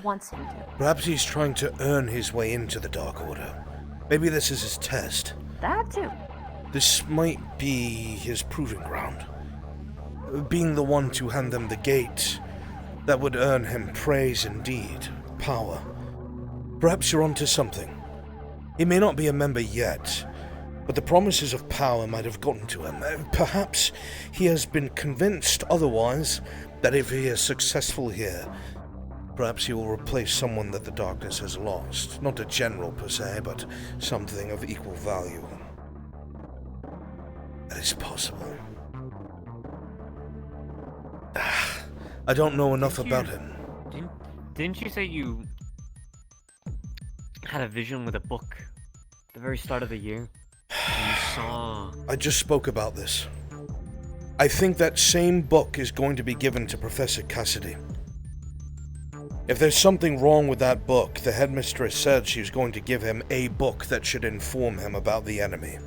wants him to. Perhaps he's trying to earn his way into the Dark Order. Maybe this is his test. That too. This might be his proving ground. Being the one to hand them the gate, that would earn him praise indeed, power. Perhaps you're onto something. He may not be a member yet, but the promises of power might have gotten to him. Perhaps he has been convinced otherwise that if he is successful here, perhaps he will replace someone that the darkness has lost. Not a general per se, but something of equal value. That is possible. I don't know enough about him. Didn't you say you had a vision with a book at the very start of the year? And you saw... I just spoke about this. I think that same book is going to be given to Professor Cassidy. If there's something wrong with that book, the headmistress said she was going to give him a book that should inform him about the enemy.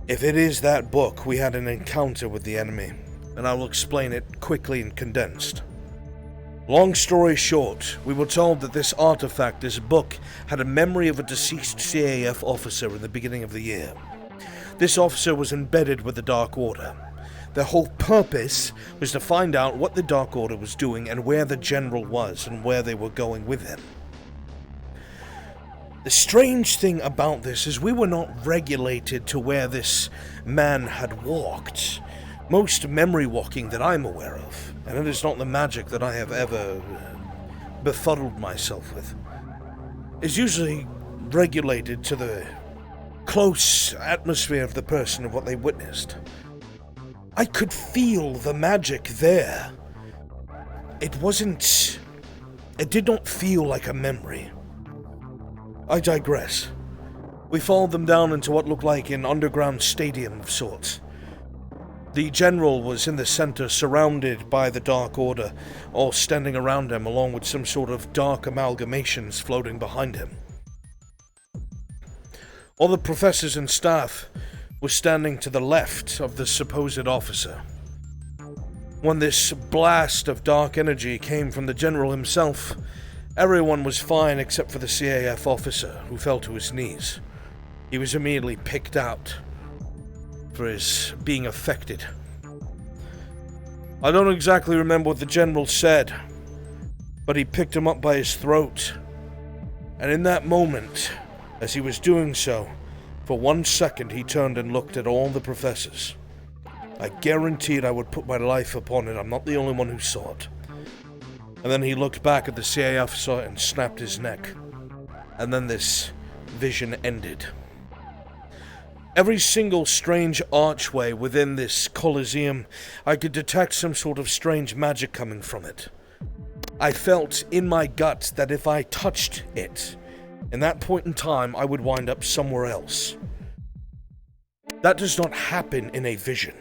If it is that book, we had an encounter with the enemy, and I will explain it quickly and condensed. Long story short, we were told that this artifact, this book, had a memory of a deceased CAF officer in the beginning of the year. This officer was embedded with the Dark Order. Their whole purpose was to find out what the Dark Order was doing and where the General was and where they were going with him. The strange thing about this is we were not regulated to where this man had walked. Most memory walking that I'm aware of, and it is not the magic that I have ever befuddled myself with, is usually regulated to the close atmosphere of the person of what they witnessed. I could feel the magic there. It did not feel like a memory. I digress. We followed them down into what looked like an underground stadium of sorts. The General was in the center, surrounded by the Dark Order, all standing around him, along with some sort of dark amalgamations floating behind him. All the professors and staff were standing to the left of the supposed officer. When this blast of dark energy came from the general himself, everyone was fine except for the CAF officer, who fell to his knees. He was immediately picked out for his being affected. I don't exactly remember what the general said, but he picked him up by his throat. And in that moment, as he was doing so, for 1 second he turned and looked at all the professors. I guaranteed I would put my life upon it. I'm not the only one who saw it. And then he looked back at the CAF officer and snapped his neck. And then this vision ended. Every single strange archway within this Colosseum, I could detect some sort of strange magic coming from it. I felt in my gut that if I touched it, in that point in time, I would wind up somewhere else. That does not happen in a vision.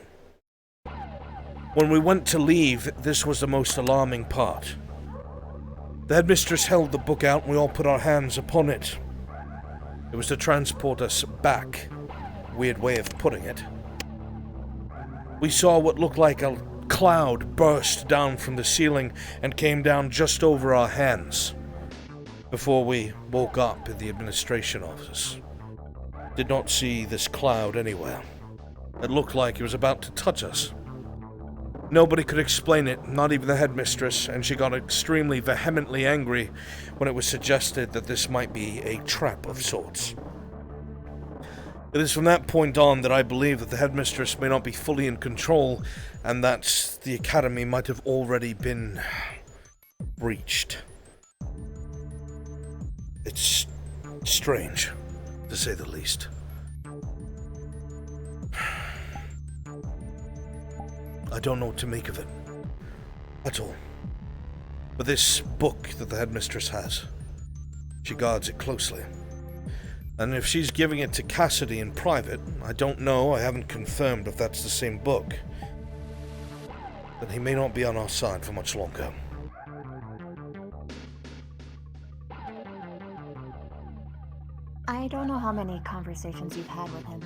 When we went to leave, this was the most alarming part. The headmistress held the book out and we all put our hands upon it. It was to transport us back. Weird way of putting it. We saw what looked like a cloud burst down from the ceiling and came down just over our hands before we woke up in the administration office. Did not see this cloud anywhere. It looked like it was about to touch us. Nobody could explain it, not even the headmistress, and she got extremely vehemently angry when it was suggested that this might be a trap of sorts. It is from that point on that I believe that the headmistress may not be fully in control, and that the academy might have already been breached. It's strange, to say the least. I don't know what to make of it, at all. But this book that the headmistress has, she guards it closely. And if she's giving it to Cassidy in private, I don't know, I haven't confirmed if that's the same book, then he may not be on our side for much longer. I don't know how many conversations you've had with him.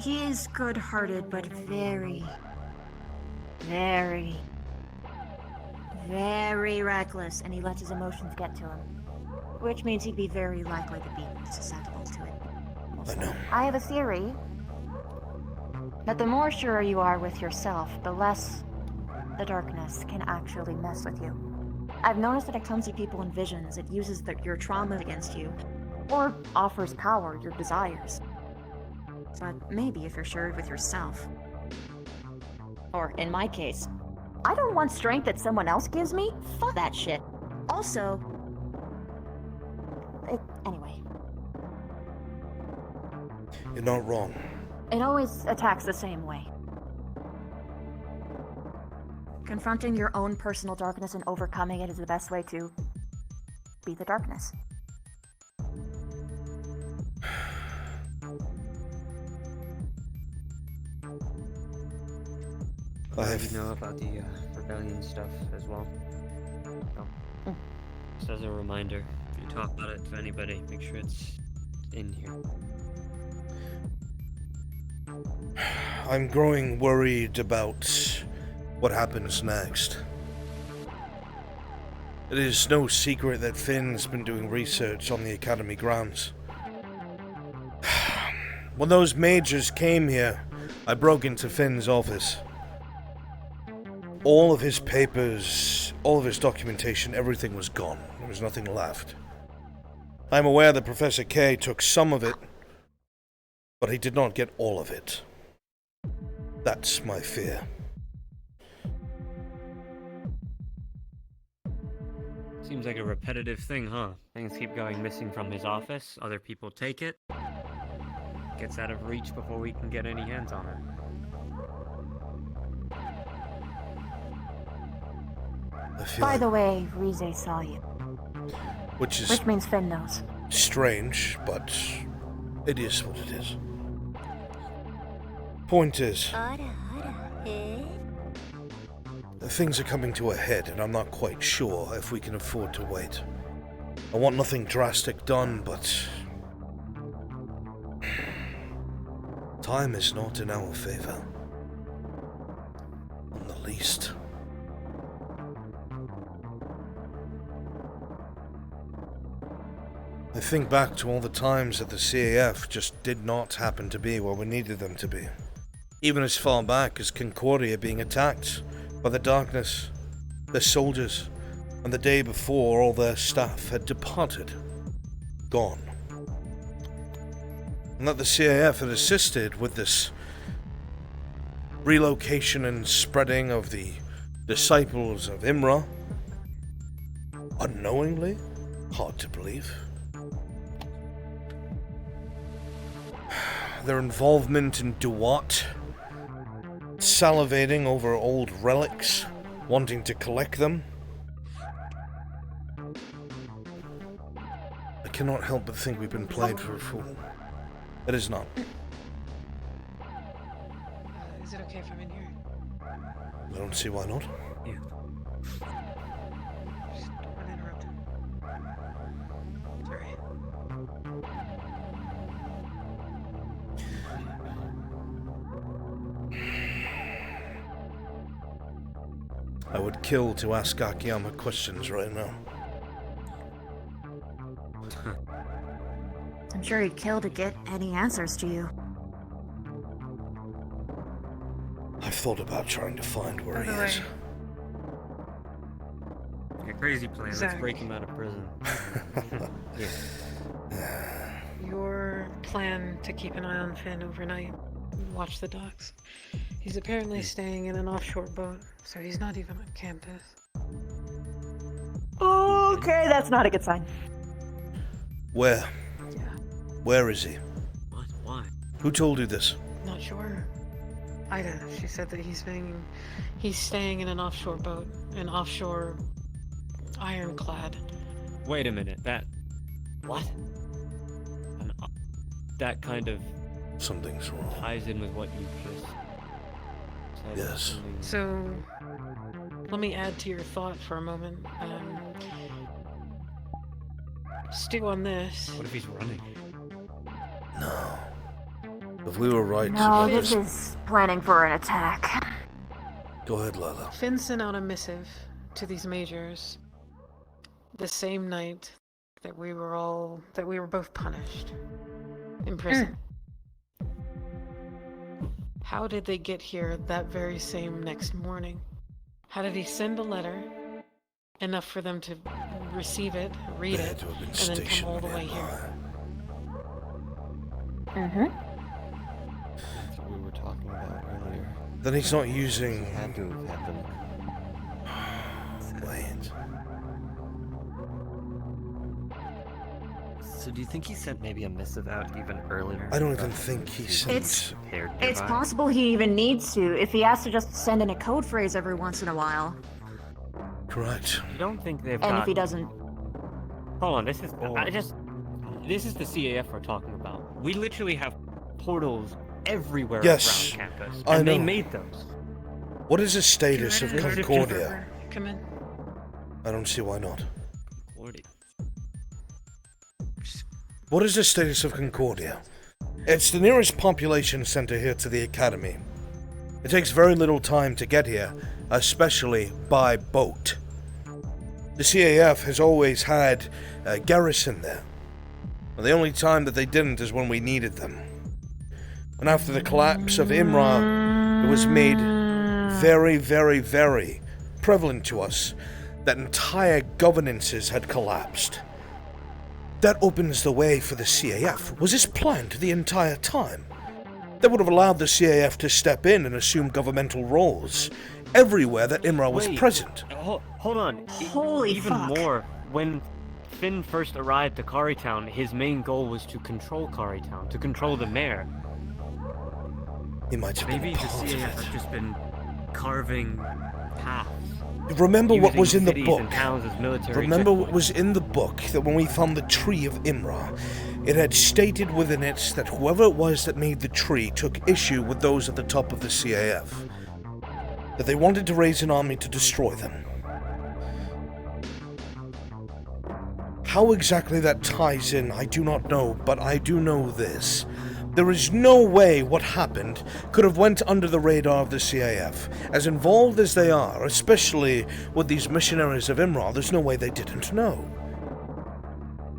He is good-hearted, but very, very, very reckless, and he lets his emotions get to him. Which means he'd be very likely to be susceptible to it. I know. I have a theory that the more sure you are with yourself, the less the darkness can actually mess with you. I've noticed that it comes to people in visions. It uses your trauma against you, or offers power, your desires. But maybe if you're sure with yourself. Or, in my case, I don't want strength that someone else gives me. Fuck that shit. Also, anyway. You're not wrong. It always attacks the same way. Confronting your own personal darkness and overcoming it is the best way to beat the darkness. You know about the rebellion stuff as well. No. Just as a reminder, if you talk about it to anybody, make sure it's in here. I'm growing worried about what happens next. It is no secret that Finn's been doing research on the Academy grounds. When those majors came here, I broke into Finn's office. All of his papers, all of his documentation, everything was gone. There was nothing left. I'm aware that Professor K took some of it, but he did not get all of it. That's my fear. Seems like a repetitive thing, huh? Things keep going missing from his office, other people take it, gets out of reach before we can get any hands on it. By the way, Rize saw you. Which means Finn knows. Strange, but it is what it is. Point is, things are coming to a head, and I'm not quite sure if we can afford to wait. I want nothing drastic done, but time is not in our favor. On the least. I think back to all the times that the CAF just did not happen to be where we needed them to be. Even as far back as Concordia being attacked by the darkness, their soldiers, and the day before all their staff had departed, gone. And that the CAF had assisted with this relocation and spreading of the disciples of Imra, unknowingly, hard to believe. Their involvement in Duat, salivating over old relics, wanting to collect them. I cannot help but think we've been played for a fool. It is not. Is it okay if I'm in here? I don't see why not. Yeah. Just don't want to interrupt him. Sorry. I would kill to ask Akiyama questions right now. I'm sure he'd kill to get any answers to you. I've thought about trying to find where he By the is. way, A crazy plan. Zach. Let's break him out of prison. Yeah. your plan to keep an eye on Finn overnight, watch the docks. He's apparently staying in an offshore boat, so he's not even on campus. Okay, that's not a good sign. Where? Yeah, Where is he? What? Why? Who told you this? not sure. Ida, she said that he's staying in an offshore boat, an offshore ironclad. Wait a minute. What? That kind of Something's wrong. ties in with what you just said. Yes. So, let me add to your thought for a moment. Stew on this. What if he's running? No. If we were right No, to this is planning for an attack. Go ahead, Lila. Finn sent out a missive to these majors the same night that we were both punished in prison. How did they get here that very same next morning? How did he send a letter enough for them to receive it, read They had it, to have been and then come stationed all the way nearby. here? Mm-hmm. That's what we were talking about earlier. Then he's not He using... had to have had them. Wait. So do you think he sent maybe a missive out even earlier? I don't even think he sent... It's- prepared It's nearby? possible he even needs to, if he has to just send in a code phrase every once in a while. Correct. You don't think they've And got... if he doesn't... Hold on, this is the CAF we're talking about. We literally have portals everywhere Yes, around campus, I and they know. made those. What is the status of Get rid of Concordia? Come in. I don't see why not. What it- What is the status of Concordia? It's the nearest population center here to the Academy. It takes very little time to get here, especially by boat. The CAF has always had a garrison there. And the only time that they didn't is when we needed them. And after the collapse of Imra, it was made very, very, very prevalent to us that entire governances had collapsed. That opens the way for the CAF. Was this planned the entire time? That would have allowed the CAF to step in and assume governmental roles everywhere that Imra was Wait. present. Hold on. Holy Even fuck. more, when Finn first arrived to Carytown, his main goal was to control Carytown, to control the mayor. He might have Maybe been the part of CAF has it. just been carving paths. Remember what using was in the cities book. and towns as military Remember what checkpoints. was in the book, that when we found the tree of Imra, it had stated within it that whoever it was that made the tree took issue with those at the top of the CAF. That they wanted to raise an army to destroy them. How exactly that ties in, I do not know, but I do know this. There is no way what happened could have went under the radar of the CAF. As involved as they are, especially with these missionaries of Imra, there's no way they didn't know.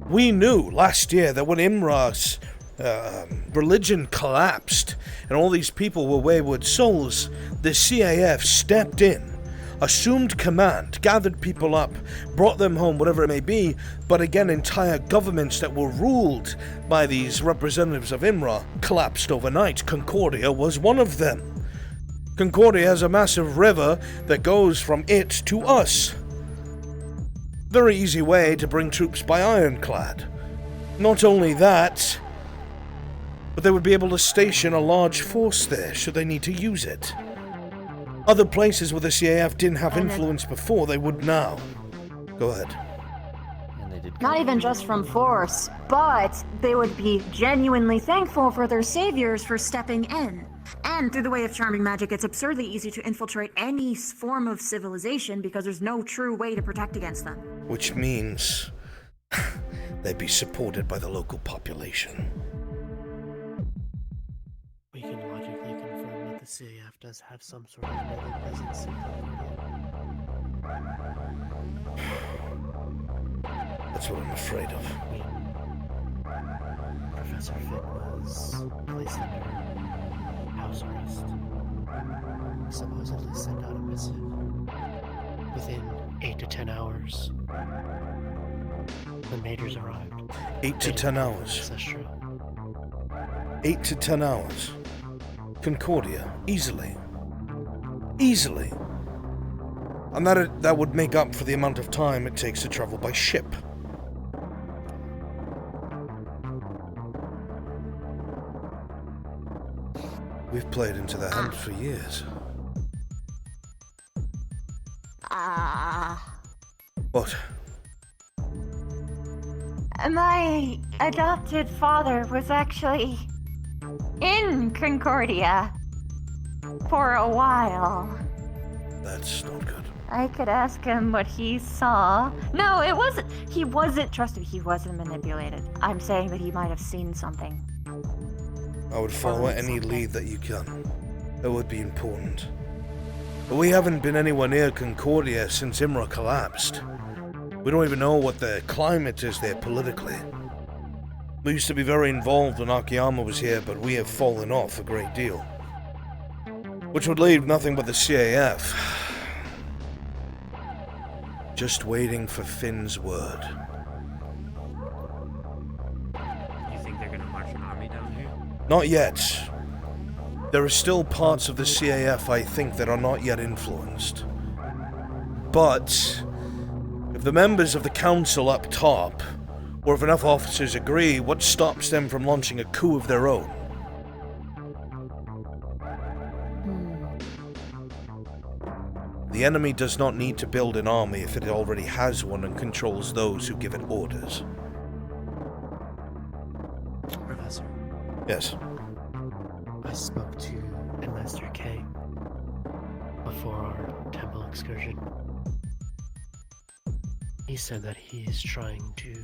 We knew last year that when Imra's religion collapsed and all these people were wayward souls, the CAF stepped in, assumed command, gathered people up, brought them home, whatever it may be, but again, entire governments that were ruled by these representatives of Imra collapsed overnight. Concordia was one of them. Concordia has a massive river that goes from it to us. Very easy way to bring troops by ironclad. Not only that, but they would be able to station a large force there should they need to use it. Other places where the CAF didn't have influence before, they would now. Go ahead. And they did Not even just from force, but they would be genuinely thankful for their saviors for stepping in. And through the way of charming magic, it's absurdly easy to infiltrate any form of civilization because there's no true way to protect against them. Which means they'd be supported by the local population. We can logically confirm that the CAF does have some sort of naval presence in Concordia. That's what I'm afraid of. Professor Finn was placed under house arrest. Supposedly sent out a missive. Within 8 to 10 hours, the majors arrived. 8 to 10 hours. Ancestral. 8 to 10 hours. Concordia, easily. Easily. And that would make up for the amount of time it takes to travel by ship. We've played into their hand for years. What? My adopted father was actually in Concordia for a while. That's not good. I could ask him what he saw. No, it wasn't. He wasn't. Trust me, he wasn't manipulated. I'm saying that he might have seen something. I would follow any lead that you can. That would be important. But we haven't been anywhere near Concordia since Imra collapsed. We don't even know what the climate is there politically. We used to be very involved when Akiyama was here, but we have fallen off a great deal. Which would leave nothing but the CAF. Just waiting for Finn's word. You think they're gonna march an army down here? Not yet. There are still parts of the CAF, I think, that are not yet influenced. But if the members of the council up top, or if enough officers agree, what stops them from launching a coup of their own? The enemy does not need to build an army if it already has one and controls those who give it orders. Professor, Yes. I spoke to Headmaster K before our temple excursion. He said that he is trying to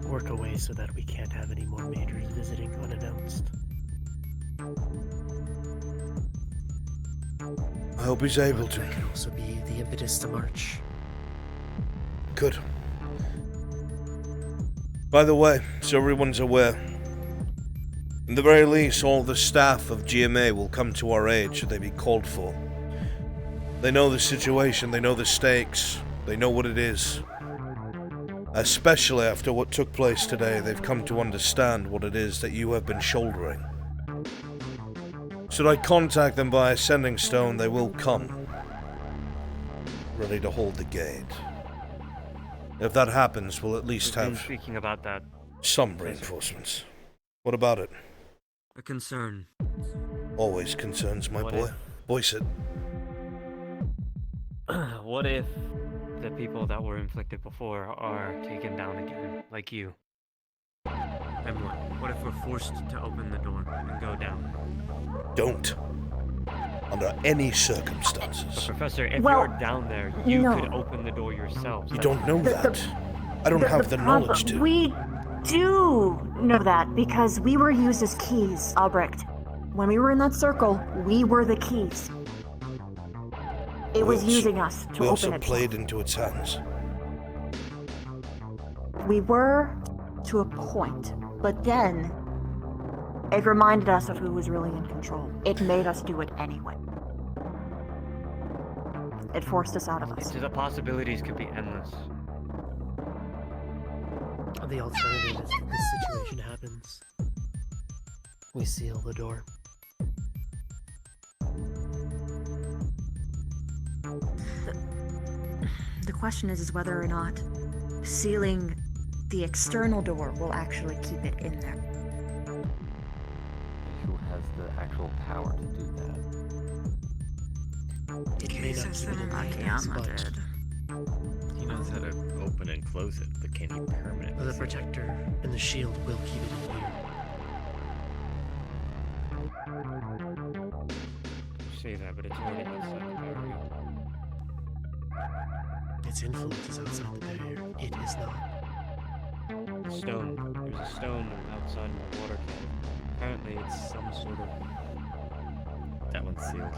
work a way so that we can't have any more majors visiting unannounced. I hope he's able to. That could also be the impetus to march. Good. By the way, so everyone's aware, in the very least, all the staff of GMA will come to our aid should they be called for. They know the situation, they know the stakes, they know what it is. Especially after what took place today, they've come to understand what it is that you have been shouldering. Should I contact them by a sending stone, they will come, ready to hold the gate. If that happens, we'll at least We've been have speaking about that. some reinforcements. What about it? A concern. Always concerns my What boy. if- Voice it. What if the people that were inflicted before are taken down again, like you? Then what? What if we're forced to open the door and go down? Don't. Under any But circumstances. Professor, if Well, you're down there, you no. could open the door yourselves. You That's- don't know that. I don't have the knowledge to. do know that because we were used as keys, Albrecht. When we were in that circle, we were the keys. It was using us to We open also it. played into its hands. We were to a point, but then it reminded us of who was really in control. It made us do it anyway. It forced us out of us. The possibilities could be endless. The alternative is if this situation happens, we seal the door. The question is whether or not sealing the external door will actually keep it in there. Who has the actual power to do that? It may not keep it in the hands, but He knows how to open and close it, but can he permanently? the protector and the shield will keep it in here. You say that, but it's already outside the barrier. Its influence is outside the barrier. It is not. Stone. There's a stone outside my water can. Apparently it's some sort of... That one's sealed.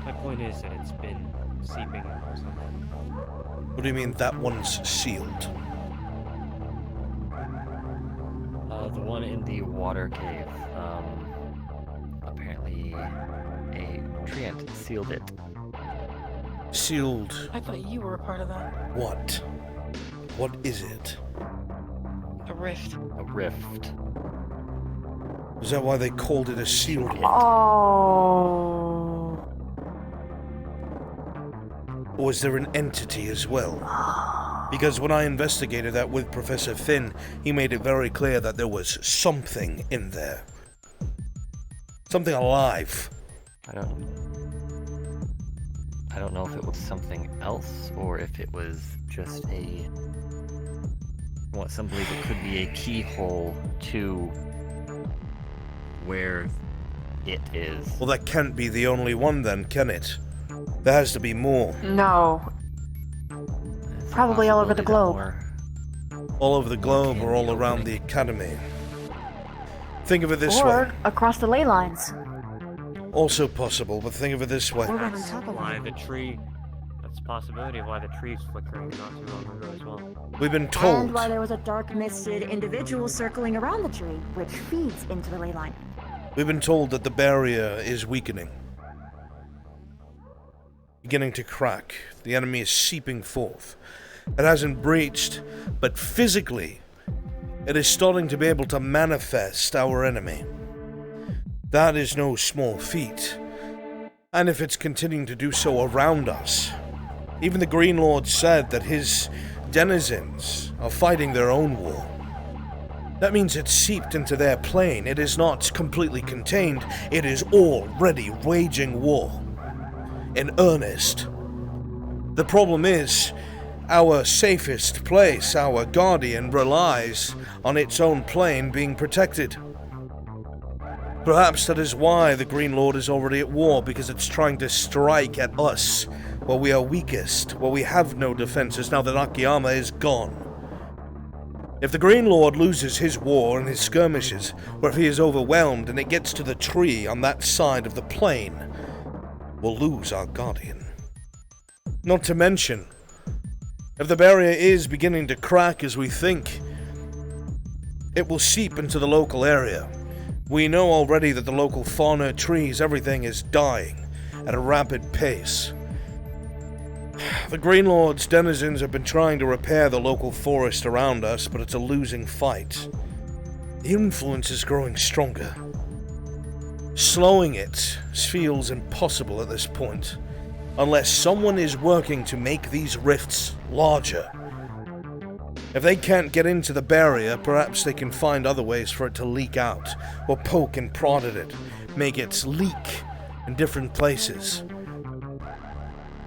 My point is that it's been seeping or something. What do you mean that one's sealed? The one in the water cave. Apparently a treant sealed it. Sealed I thought you were a part of that. what? What is it? A rift. A rift. Is that why they called it a sealed one? Oh. Or is there an entity as well? Because when I investigated that with Professor Finn, he made it very clear that there was something in there. Something alive. I don't know if it was something else or if it was just some believe it could be a keyhole to where it is. Well, that can't be the only one then, can it? There has to be more. No. It's a Probably all over the possibility globe. that All over the globe can or be all around opening. the academy. Think of it this Or way. across the ley lines. Also possible, but think of it this way. Or right on That's top of why it. the tree... That's a possibility of why the tree's flickering not too long ago as well. We've been And told. why there was a dark misted individual circling around the tree, which feeds into the ley line. We've been told that the barrier is weakening. Beginning to crack. The enemy is seeping forth. It hasn't breached, but physically, it is starting to be able to manifest our enemy. That is no small feat. And if it's continuing to do so around us, even the Green Lord said that his denizens are fighting their own war. That means it's seeped into their plane. It is not completely contained. It is already waging war. In earnest. The problem is, our safest place, our guardian, relies on its own plane being protected. Perhaps that is why the Green Lord is already at war, because it's trying to strike at us, where we are weakest, where we have no defenses now that Akiyama is gone. If the Green Lord loses his war and his skirmishes, or if he is overwhelmed and it gets to the tree on that side of the plain, we'll lose our guardian. Not to mention, if the barrier is beginning to crack as we think, it will seep into the local area. We know already that the local fauna, trees, everything is dying at a rapid pace. The Green Lord's denizens have been trying to repair the local forest around us, but it's a losing fight. The influence is growing stronger. Slowing it feels impossible at this point, unless someone is working to make these rifts larger. If they can't get into the barrier, perhaps they can find other ways for it to leak out, or poke and prod at it, make it leak in different places.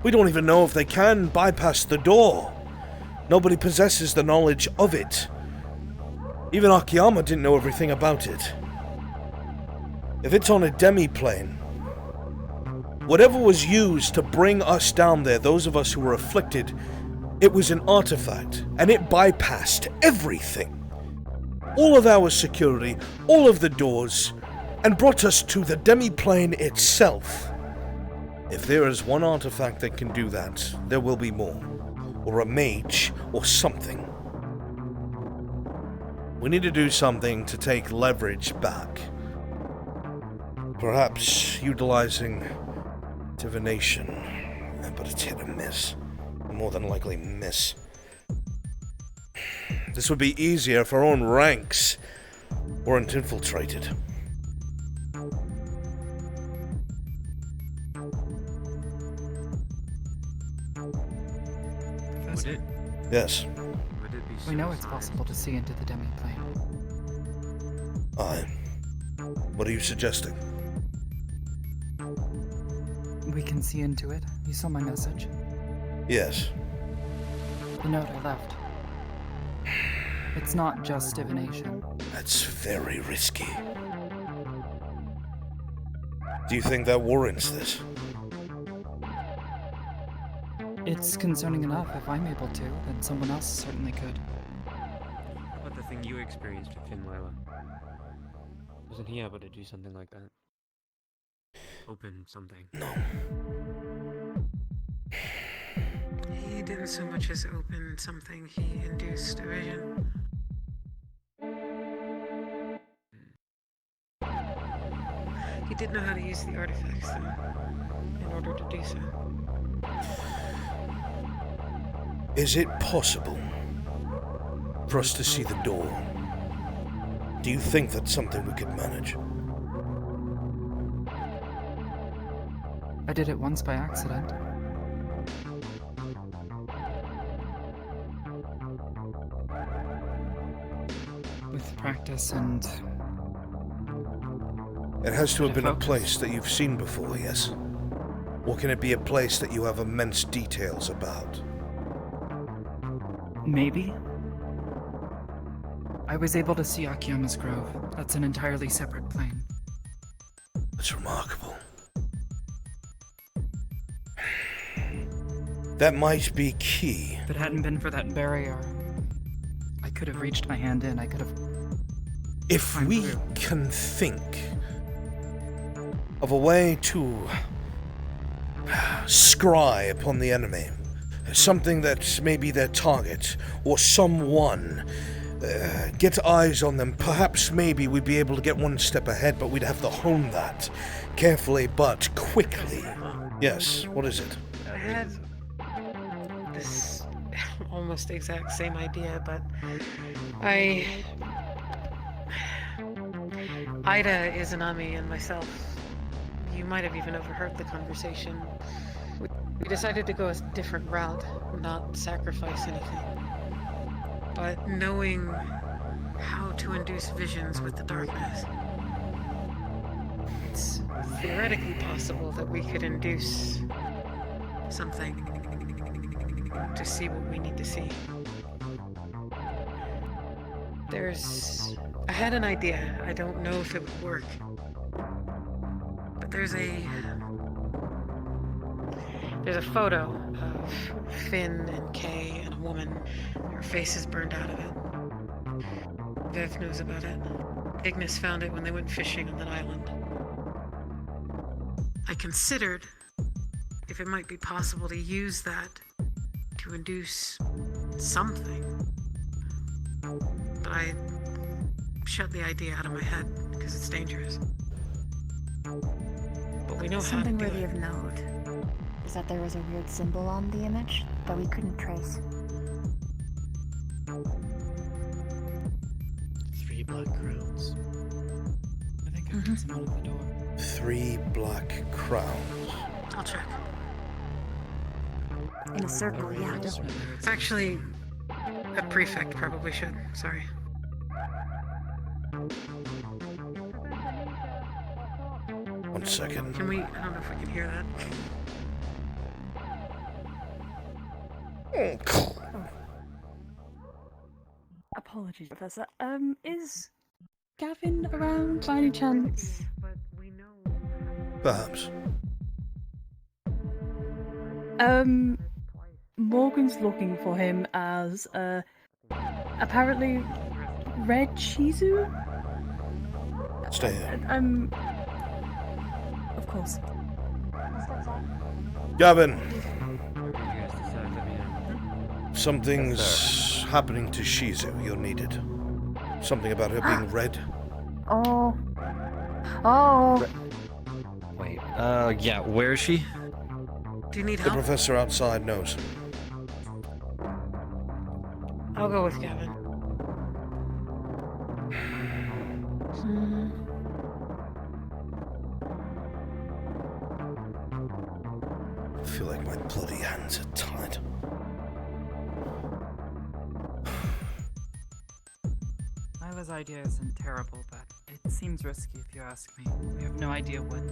We don't even know if they can bypass the door. Nobody possesses the knowledge of it. Even Akiyama didn't know everything about it. If it's on a demi-plane, whatever was used to bring us down there, those of us who were afflicted, It was an artifact, and it bypassed everything. All of our security, all of the doors, and brought us to the demi-plane itself. If there is one artifact that can do that, there will be more. Or a mage, or something. We need to do something to take leverage back. Perhaps utilizing divination, but it's hit and miss. More than likely miss. This would be easier if our own ranks weren't infiltrated. Would it? Yes. Would it be We know it's suicide? possible to see into the demi-plane. Aye. What are you suggesting? We can see into it. You saw my message. Yes. The note I left. It's not just divination. That's very risky. Do you think that warrants this? It's concerning enough. If I'm able to, then someone else certainly could. What about the thing you experienced with Finwala? Wasn't he able to do something like that? Open something. No. He didn't so much as open something, he induced a vision. He did know how to use the artifacts, though, in order to do so. Is it possible for us to see the door? Do you think that's something we could manage? I did it once by accident. With practice and... It has to have been a Focus. place that you've seen before, yes? Or can it be a place that you have immense details about? Maybe. I was able to see Akiyama's Grove. That's an entirely separate plane. That's remarkable. That might be key. If it hadn't been for that barrier, I could have reached my hand in. I could have... If I'm we through. can think of a way to scry upon the enemy, something that may be their target, or someone, get eyes on them, perhaps maybe we'd be able to get one step ahead, but we'd have to hone that carefully but quickly. Yes, what is it? I had this almost exact same idea, but Ida, Izanami, and myself, you might have even overheard the conversation. We decided to go a different route, not sacrifice anything. But knowing how to induce visions with the darkness, it's theoretically possible that we could induce something to see what we need to see. I had an idea. I don't know if it would work. But there's a photo of Finn and Kay and a woman. Her face is burned out of it. Viv knows about it. Ignis found it when they went fishing on that island. I considered if it might be possible to use that to induce something. But I shut the idea out of my head because it's dangerous. But we know how to Something do worthy it. of note is that there was a weird symbol on the image that we couldn't trace. 3 black crowns. I think I heard someone at the door. 3 black crowns. I'll check. In a circle, yeah. Actually, a prefect probably should. Sorry. One second. Can we? I don't know if we can hear that. Apologies, Professor. Is Gavin around by any chance? But we know. Perhaps. Morgan's looking for him as apparently Red Shizu. Stay here. Of course. Gavin, Whatever you guys decide, let me know. something's happening to Shizu. You're needed. Something about her being red. Oh. Oh. Wait, yeah, where is she? Do you need The help? professor outside knows. I'll go with Gavin. Hmm. I feel like my bloody hands are tied. Lila's idea isn't terrible, but it seems risky if you ask me. We have no idea what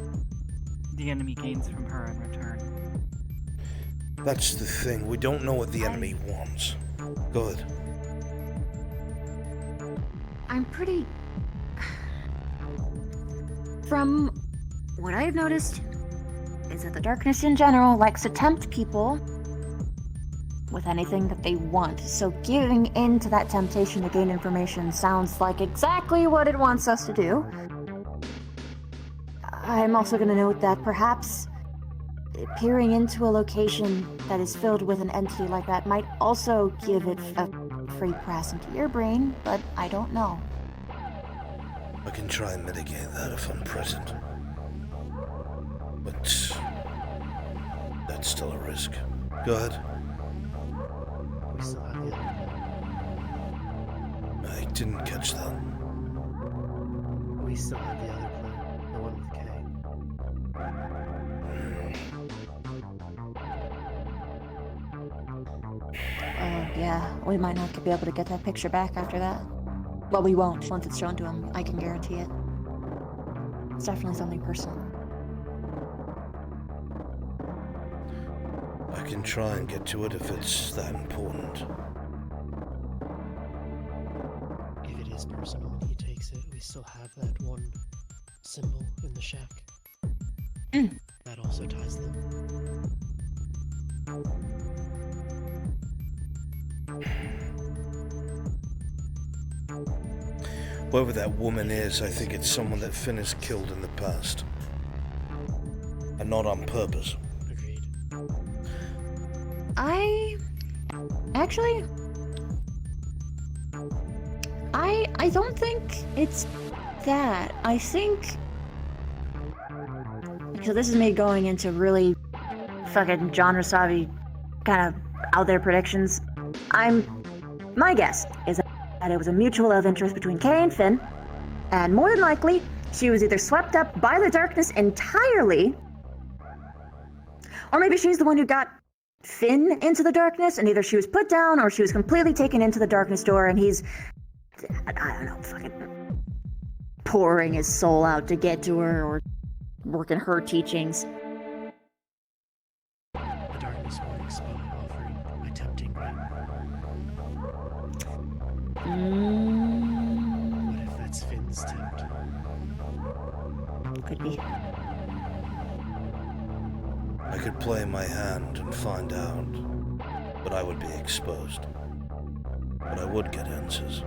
the enemy gains from her in return. That's the thing. We don't know what the enemy wants. Go ahead. I'm pretty... From what I've noticed, is that the darkness in general likes to tempt people with anything that they want. So giving in to that temptation to gain information sounds like exactly what it wants us to do. I'm also going to note that perhaps peering into a location that is filled with an entity like that might also give it a free pass into your brain, but I don't know. I can try and mitigate that if I'm present. But that's still a risk. Go ahead. We still have the other I didn't catch that. plan. We still have the other plan. The one with K. Yeah, we might not be able to get that picture back after that. Well, we won't once it's shown to him. I can guarantee it. It's definitely something personal. I can try and get to it if it's that important. If it is personal and he takes it, we still have that one symbol in the shack. That also ties them. Whoever that woman is, I think it's someone that Finn has killed in the past. And not on purpose. Agreed. Actually, I don't think it's that. I think... So this is me going into really fucking genre-savvy kind of out there predictions. My guess is that it was a mutual love interest between Kay and Finn, and more than likely, she was either swept up by the darkness entirely, or maybe she's the one who got Finn into the darkness, and either she was put down or she was completely taken into the darkness door, and he's, I don't know, fucking pouring his soul out to get to her, or working her teachings. The darkness works by offering a tempting ring. What if that's Finn's tempt? Could be. I could play my hand and find out, but I would be exposed. But I would get answers.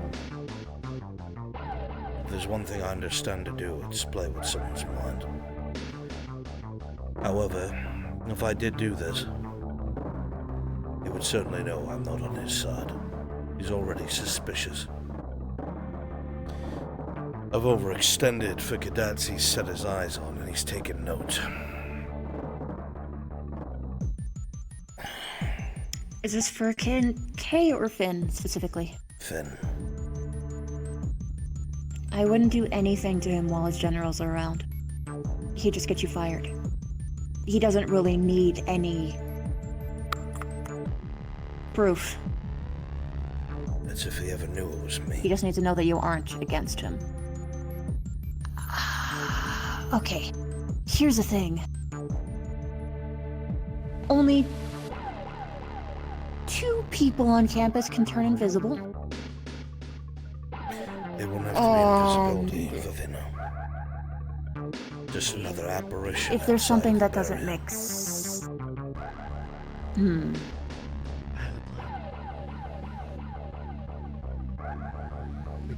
If there's one thing I understand to do, it's play with someone's mind. However, if I did do this, he would certainly know I'm not on his side. He's already suspicious. I've overextended for cadets he's set his eyes on, and he's taken note. Is this for Kay or Finn specifically? Finn. I wouldn't do anything to him while his generals are around. He'd just get you fired. He doesn't really need any proof. That's if he ever knew it was me. He just needs to know that you aren't against him. Okay, here's the thing. Only 2 people on campus can turn invisible. It won't have to be invisibility for Vinno. Just another apparition. If there's something that outside doesn't the make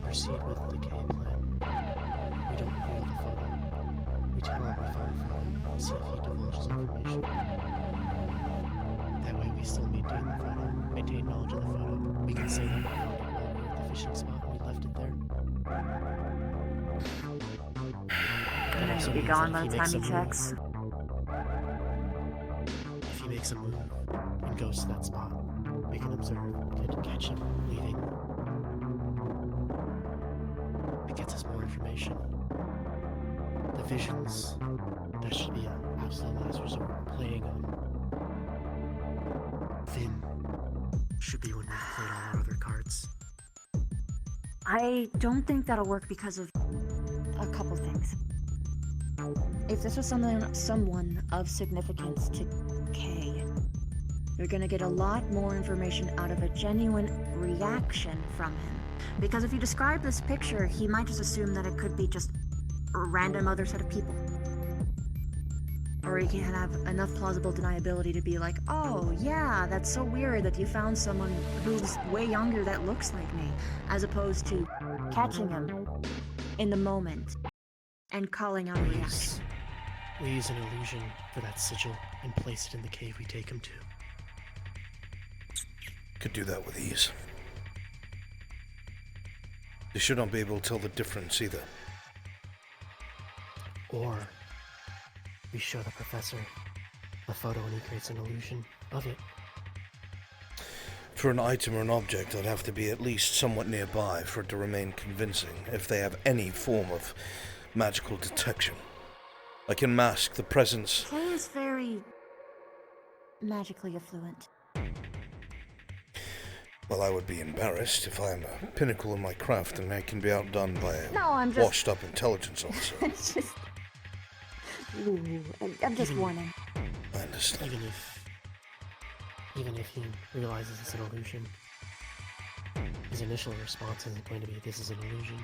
proceed with the cave plan, we don't reveal the photo. We tell him we found the photo and see if he divulges information. That way we still maintain the photo, maintain knowledge of the photo. We can say that we found it while we were at the fishing spot and we left it there. And then he'll be gone by the time he checks. If he makes a move and goes to that spot, we can observe and catch him leaving. It gets us more information. The visions, that should be an absolute last resort playing on. Then should be when we've played all our other cards. I don't think that'll work because of a couple things. If this was someone of significance to Kay, you're gonna get a lot more information out of a genuine reaction from him. Because if you describe this picture, he might just assume that it could be just a random other set of people. Or he can have enough plausible deniability to be like, oh yeah, that's so weird that you found someone who's way younger that looks like me, as opposed to catching him in the moment and calling out a reaction. We use an illusion for that sigil and place it in the cave we take him to. Could do that with ease. They should not be able to tell the difference either. Or we show the professor a photo and he creates an illusion of it. For an item or an object, I'd have to be at least somewhat nearby for it to remain convincing, if they have any form of magical detection. I can mask the presence. Kay is very magically affluent. Well, I would be embarrassed if I am a pinnacle in my craft and I can be outdone by a No, I'm just... washed-up intelligence officer. It's just... Ooh, I'm just warning. I understand. Even if he realizes it's an illusion, his initial response isn't going to be, this is an illusion.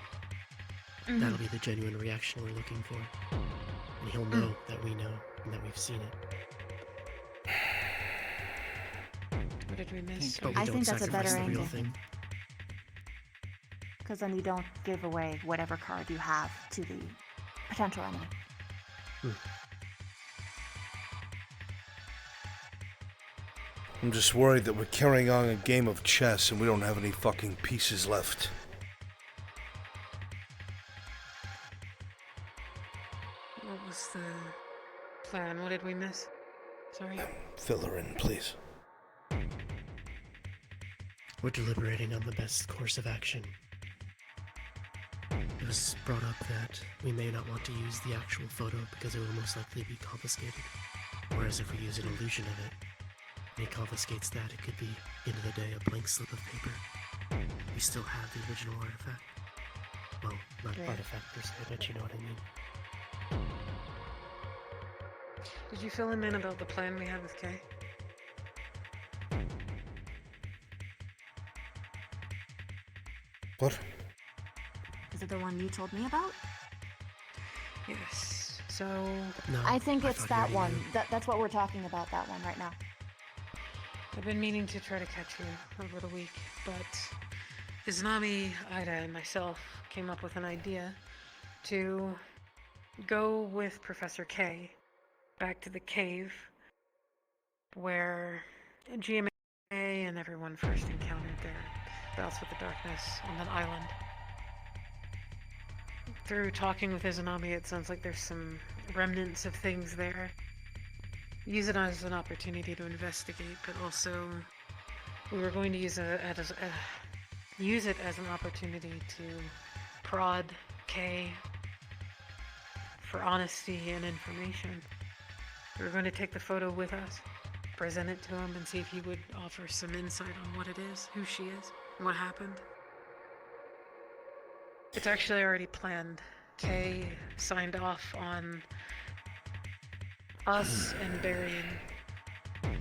Mhm. That'll be the genuine reaction we're looking for. And he'll know that we know and that we've seen it. What did we miss? But we I don't think that's a sacrifice better the real angle. thing. Because then you don't give away whatever card you have to the potential enemy. I'm just worried that we're carrying on a game of chess and we don't have any fucking pieces left. What was the plan? What did we miss? Sorry. Fill her in, please. We're deliberating on the best course of action. It was brought up that we may not want to use the actual photo because it will most likely be confiscated. Whereas if we use an illusion of it, and he confiscates that, it could be, end of the day, a blank slip of paper. We still have the original artifact. Well, not Right. artifact per se, but you know what I mean. Did you fill him in about the plan we had with Kay? What? Is it the one you told me about? Yes. So, No, I think it's thought you that already one. knew. That's what we're talking about, that one right now. I've been meaning to try to catch you over the week, but Izanami, Ida, and myself came up with an idea to go with Professor K back to the cave where GMA and everyone first encountered their bouts with the darkness on that island. Through talking with Izanami, it sounds like there's some remnants of things there. Use it as an opportunity to investigate, but also we were going to use it as an opportunity to prod Kay for honesty and information. We were going to take the photo with us, present it to him, and see if he would offer some insight on what it is, who she is, what happened. It's actually already planned. Kay signed off on us and Barian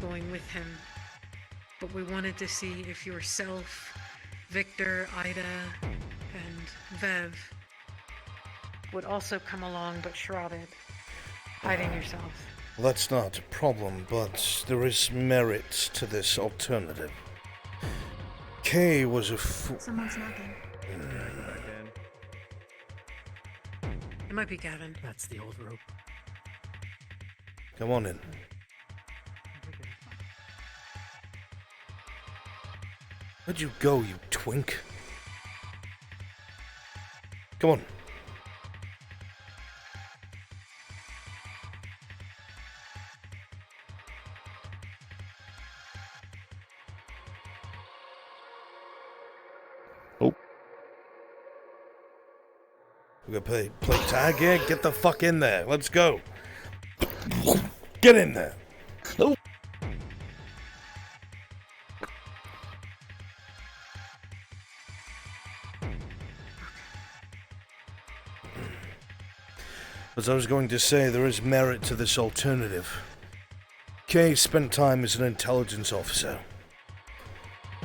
going with him. But we wanted to see if yourself, Victor, Ida, and Vev would also come along but shrouded, hiding yourself. Well, that's not a problem, but there is merit to this alternative. Kay was a fool. Someone's knocking. Can I go back in? It might be Gavin. That's the old rope. Come on in. Where'd you go, you twink? Come on. Oh. We're gonna play tag here? Get the fuck in there. Let's go. Get in there. No. As I was going to say, there is merit to this alternative. Kay spent time as an intelligence officer.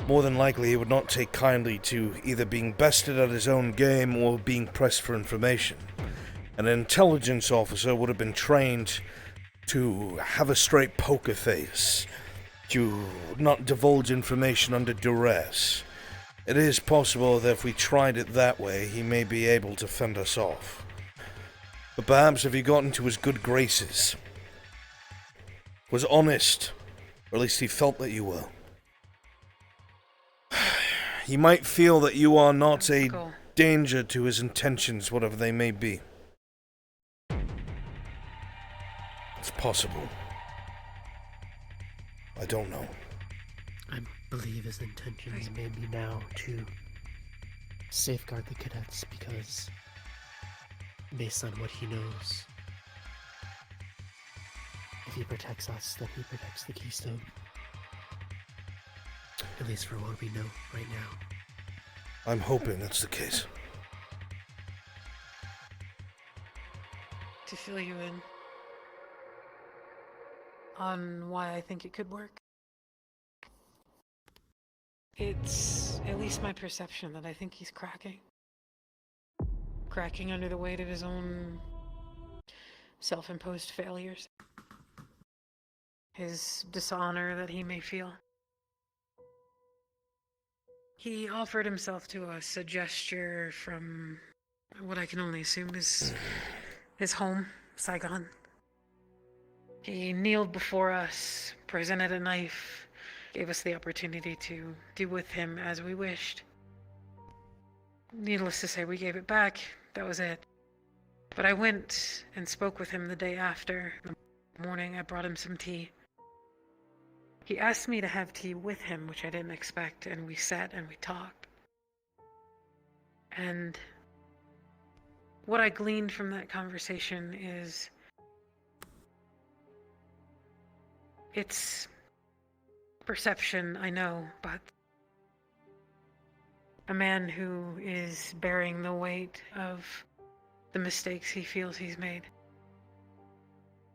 More than likely, he would not take kindly to either being bested at his own game or being pressed for information. An intelligence officer would have been trained to have a straight poker face, to not divulge information under duress. It is possible that if we tried it that way, he may be able to fend us off. But perhaps if he got into his good graces, was honest, or at least he felt that you were, he might feel that you are not a danger to his intentions, whatever they may be. It's possible. I don't know. I believe his intentions may be now to safeguard the cadets because, based on what he knows, if he protects us, then he protects the Keystone. At least for what we know right now. I'm hoping that's the case. To fill you in on why I think it could work. It's at least my perception that I think he's cracking. Cracking under the weight of his own self-imposed failures. His dishonor that he may feel. He offered himself to us, a gesture from what I can only assume is his home, Saigon. He kneeled before us, presented a knife, gave us the opportunity to do with him as we wished. Needless to say, we gave it back. That was it. But I went and spoke with him the day after. In the morning, I brought him some tea. He asked me to have tea with him, which I didn't expect, and we sat and we talked. And what I gleaned from that conversation is it's perception, I know, but a man who is bearing the weight of the mistakes he feels he's made.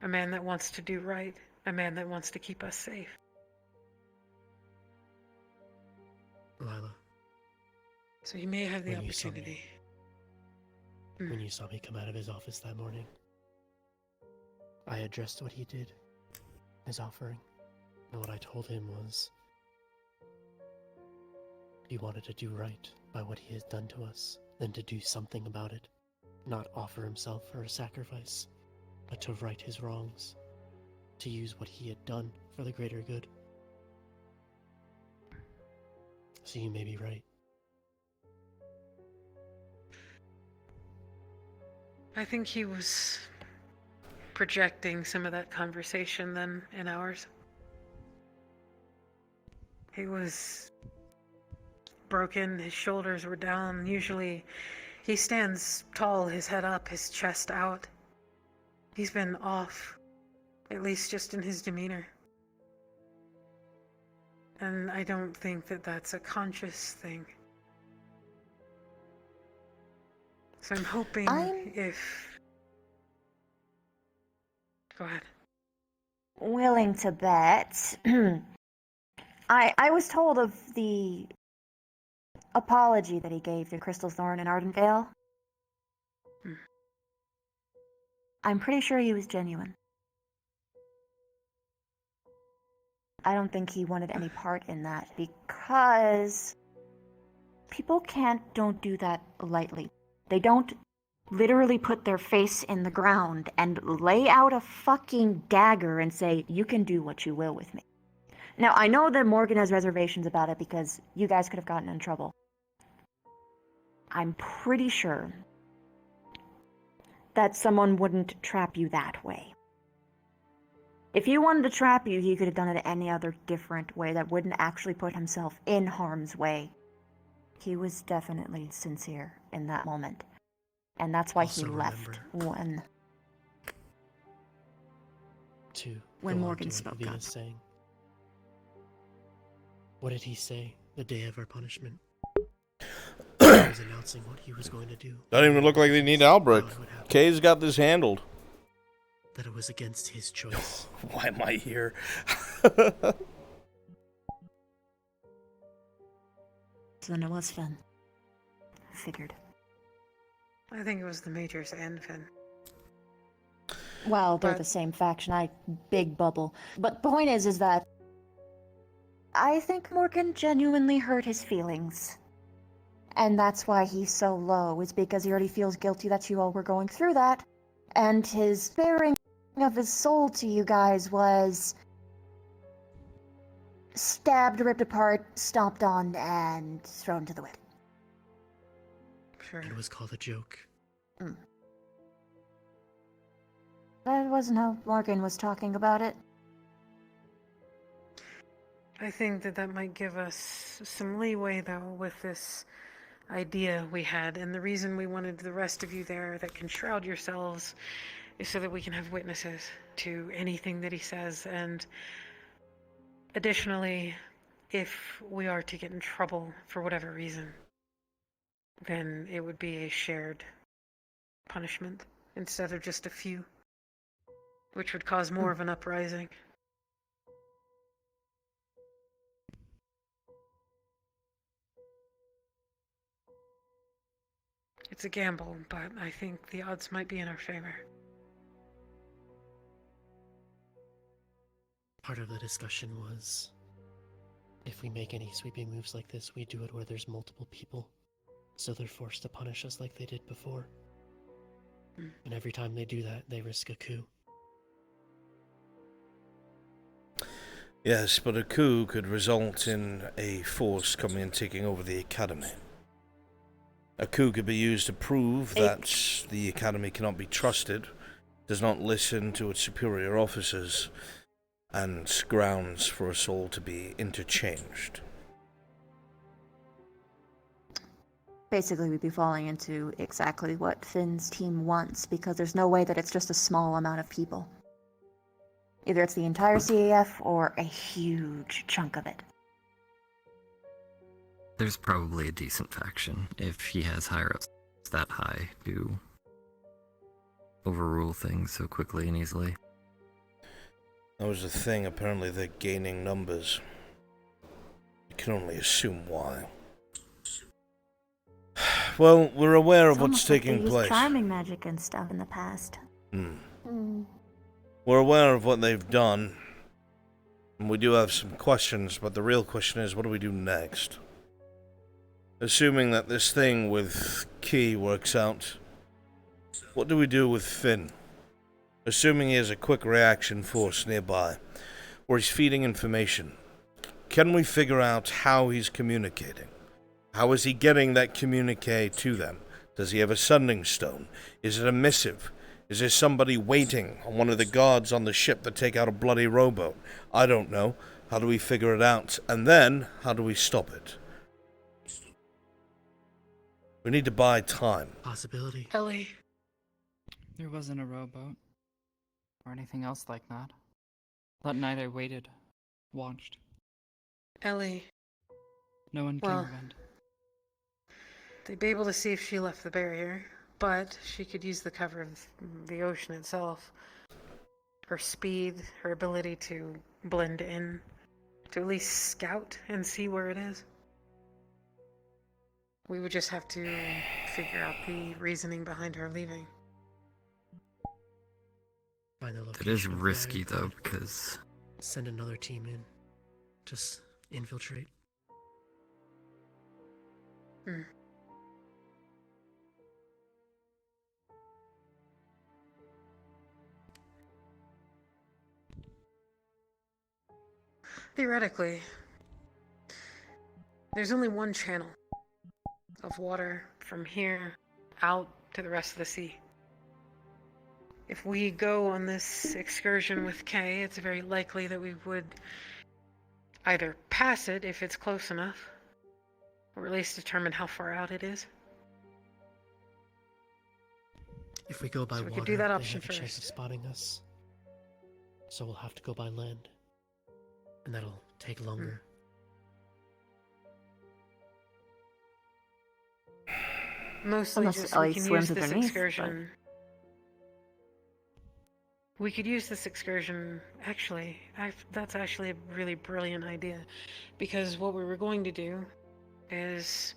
A man that wants to do right. A man that wants to keep us safe. Lila. So he may have the When you saw me- opportunity. When you saw me come out of his office that morning, I addressed what he did, his offering, and what I told him was he wanted to do right by what he has done to us, then to do something about it, not offer himself for a sacrifice, but to right his wrongs, to use what he had done for the greater good. So you may be right. I think he was projecting some of that conversation then in ours. He was broken, his shoulders were down. Usually he stands tall, his head up, his chest out. He's been off, at least just in his demeanor. And I don't think that that's a conscious thing. So I'm hoping if... Go ahead. Willing to bet. I was told of the apology that he gave to Crystal Thorn in Ardenvale. I'm pretty sure he was genuine. I don't think he wanted any part in that because people don't do that lightly. They don't literally put their face in the ground and lay out a fucking dagger and say, you can do what you will with me. Now, I know that Morgan has reservations about it because you guys could have gotten in trouble. I'm pretty sure that someone wouldn't trap you that way. If he wanted to trap you, he could have done it any other different way that wouldn't actually put himself in harm's way. He was definitely sincere in that moment. And that's why he Also left remember when go on Morgan to what spoke Vina's up. saying. What did he say the day of our punishment? He was announcing what he was going to do. Don't even look like they need Albrecht. Kay's got this handled. That it was against his choice. Why am I here? So then it was Finn. I figured. I think it was the Majors and Finn. Well, they're But- the same faction. Big bubble. But the point is that I think Morgan genuinely hurt his feelings. And that's why he's so low, is because he already feels guilty that you all were going through that. And his bearing of his soul to you guys was stabbed, ripped apart, stomped on, and thrown to the wind. Sure. It was called a joke. That wasn't how Morgan was talking about it. I think that might give us some leeway, though, with this idea we had. And the reason we wanted the rest of you there that can shroud yourselves is so that we can have witnesses to anything that he says. And additionally, if we are to get in trouble for whatever reason, then it would be a shared punishment instead of just a few, which would cause more of an uprising. It's a gamble, but I think the odds might be in our favor. Part of the discussion was, if we make any sweeping moves like this, we do it where there's multiple people, so they're forced to punish us like they did before. And every time they do that, they risk a coup. Yes, but a coup could result in a force coming and taking over the Academy. A coup could be used to prove that the Academy cannot be trusted, does not listen to its superior officers, and grounds for us all to be interchanged. Basically, we'd be falling into exactly what Finn's team wants, because there's no way that it's just a small amount of people. Either it's the entire CAF or a huge chunk of it. There's probably a decent faction if he has higher-ups that high to overrule things so quickly and easily. That was the thing, apparently they're gaining numbers. You can only assume why. Well, we're aware of It's what's almost like taking they used place. charming magic and stuff in the past. We're aware of what they've done, and we do have some questions, but the real question is, what do we do next? Assuming that this thing with Key works out, what do we do with Finn? Assuming he has a quick reaction force nearby, or he's feeding information, can we figure out how he's communicating? How is he getting that communique to them? Does he have a sending stone? Is it a missive? Is there somebody waiting on one of the guards on the ship to take out a bloody rowboat? I don't know. How do we figure it out? And then, how do we stop it? We need to buy time. Possibility. Ellie. There wasn't a rowboat or anything else like that. That night I waited, watched. Ellie. No one Well, came around. they'd be able to see if she left the barrier, but she could use the cover of the ocean itself. Her speed, her ability to blend in, to at least scout and see where it is. We would just have to figure out the reasoning behind her leaving. Find the It location is of the risky iron though, clad. because Send another team in. Just infiltrate. Hmm. Theoretically, there's only one channel of water from here out to the rest of the sea. If we go on this excursion with Kay, it's very likely that we would either pass it if it's close enough, or at least determine how far out it is. If we go by So we water, could do that they option have a chance of first. spotting us. So we'll have to go by land. And that'll take longer. Mostly Unless just Ellie we can use swims this underneath, excursion. We could use this excursion, actually, that's actually a really brilliant idea. Because what we were going to do is...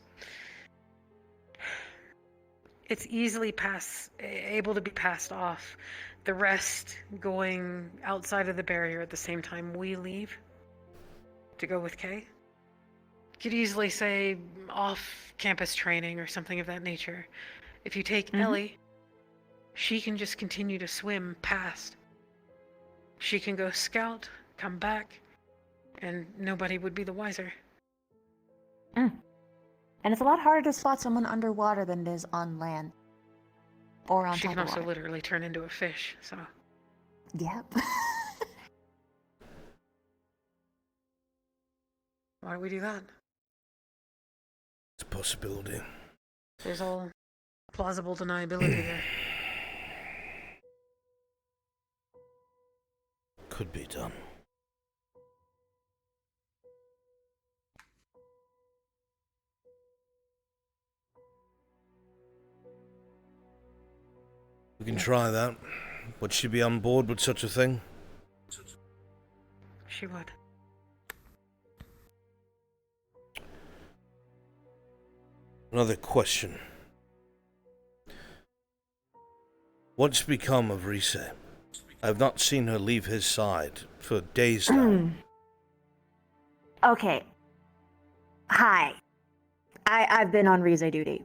It's easily able to be passed off. The rest going outside of the barrier at the same time we leave to go with Kay. Could easily say off-campus training or something of that nature. If you take Ellie, she can just continue to swim past. She can go scout, come back, and nobody would be the wiser. And it's a lot harder to spot someone underwater than it is on land. Or on She top can of also water. literally turn into a fish, so... Yep. Why do we do that? It's a possibility. There's all plausible deniability there. Could be done. We can try that. Would she be on board with such a thing? She would. Another question. What's become of Rise? I've not seen her leave his side for days now. Okay. Hi. I've been on Rize duty.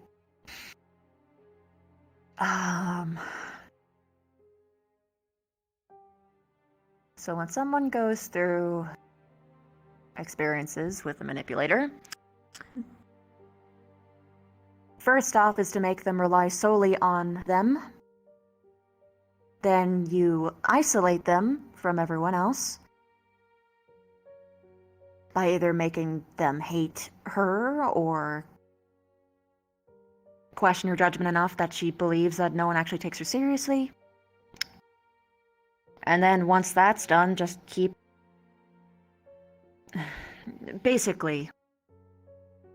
So when someone goes through experiences with a manipulator, first off is to make them rely solely on them. Then you isolate them from everyone else by either making them hate her or question her judgment enough that she believes that no one actually takes her seriously. And then once that's done, just keep... Basically,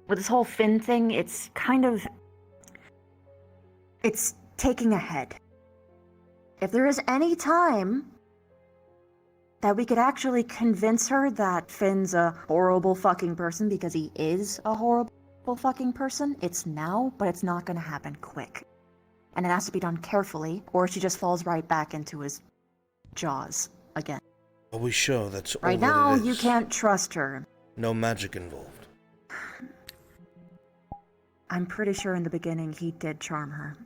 with this whole Finn thing, it's kind of... It's taking a head. If there is any time that we could actually convince her that Finn's a horrible fucking person, because he is a horrible fucking person, it's now, but it's not gonna happen quick. And it has to be done carefully, or she just falls right back into his jaws again. Are we sure that's all Right that now, it is? you can't trust her. No magic involved. I'm pretty sure in the beginning he did charm her.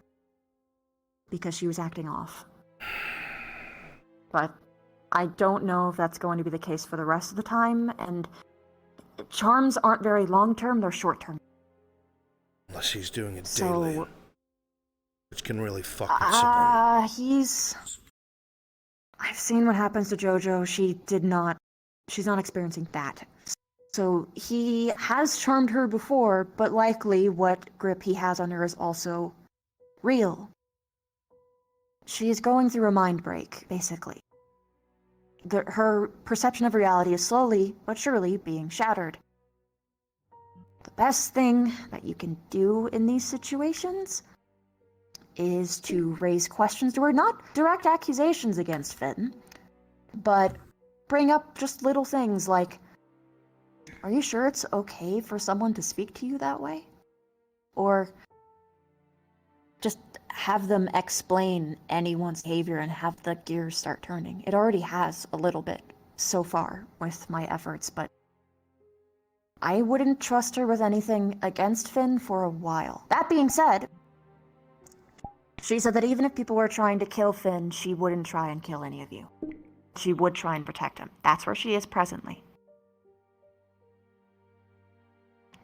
Because she was acting off. But I don't know if that's going to be the case for the rest of the time, and charms aren't very long-term, they're short-term. Unless he's doing it So... daily. Which can really fuck with someone. I've seen what happens to JoJo. She's not experiencing that. So he has charmed her before, but likely what grip he has on her is also real. She's going through a mind break, basically. Her perception of reality is slowly, but surely, being shattered. The best thing that you can do in these situations is to raise questions to her, not direct accusations against Finn, but bring up just little things like, are you sure it's okay for someone to speak to you that way? Or just have them explain anyone's behavior and have the gears start turning. It already has a little bit so far with my efforts, but I wouldn't trust her with anything against Finn for a while. That being said, she said that even if people were trying to kill Finn, she wouldn't try and kill any of you. She would try and protect him. That's where she is presently.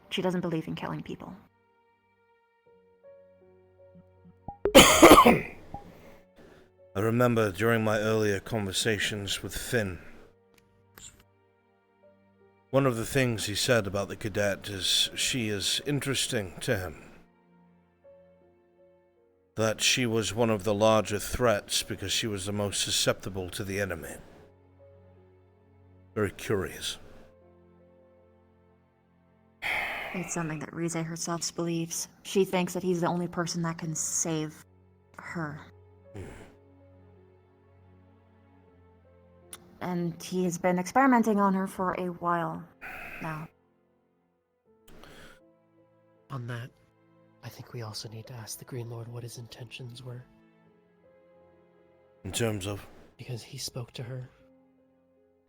She doesn't believe in killing people. I remember during my earlier conversations with Finn, one of the things he said about the cadet is she is interesting to him. That she was one of the larger threats because she was the most susceptible to the enemy. Very curious. It's something that Rize herself believes. She thinks that he's the only person that can save her. And he has been experimenting on her for a while now. On that, I think we also need to ask the Green Lord what his intentions were. In terms of? Because he spoke to her,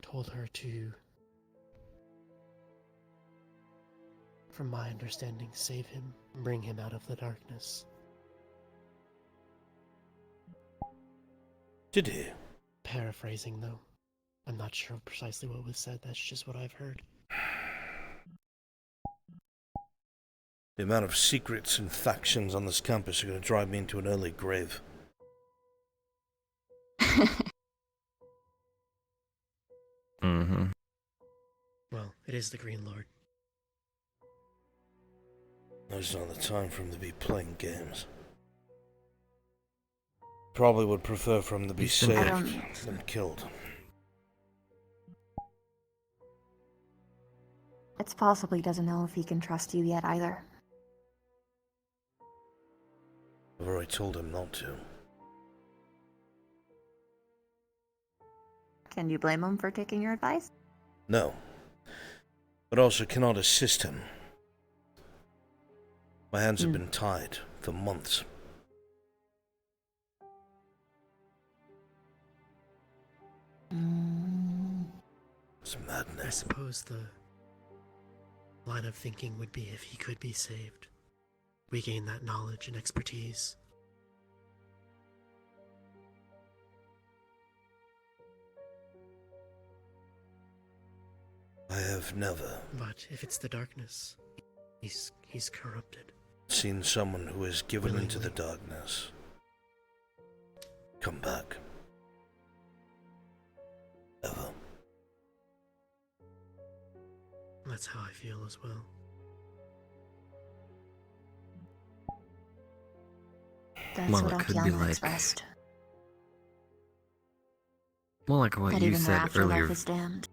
told her to, from my understanding, save him, bring him out of the darkness. Did he? Paraphrasing, though. I'm not sure precisely what was said, that's just what I've heard. The amount of secrets and factions on this campus are going to drive me into an early grave. Mm-hmm. Well, it is the Green Lord. Now's not the time for him to be playing games. Probably would prefer for him to be saved than killed. It's possible he doesn't know if he can trust you yet either. I've already told him not to. Can you blame him for taking your advice? No. But also cannot assist him. My hands have been tied for months. It's madness. I suppose the line of thinking would be if he could be saved. We gain that knowledge and expertise. I have never But if it's the darkness, he's corrupted. seen someone who is given into the Willingly. darkness come back. Ever. That's how I feel as well. That's Well, what it could be Okiana like- expressed. Well, like what That you even their said afterlife earlier. is damned.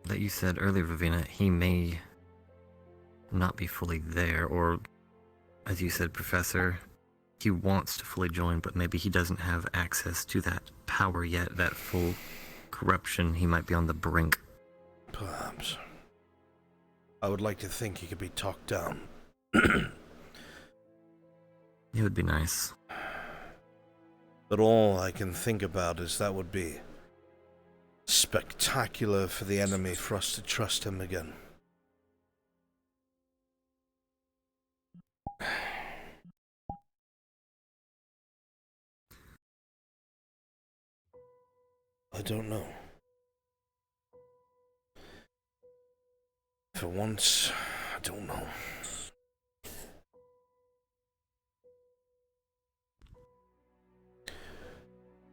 That you said earlier, Vivina, he may not be fully there, or, as you said, Professor, he wants to fully join, but maybe he doesn't have access to that power yet, that full corruption. He might be on the brink. Perhaps. I would like to think he could be talked down. It would be nice. But all I can think about is that would be spectacular for the enemy for us to trust him again. I don't know. For once, I don't know.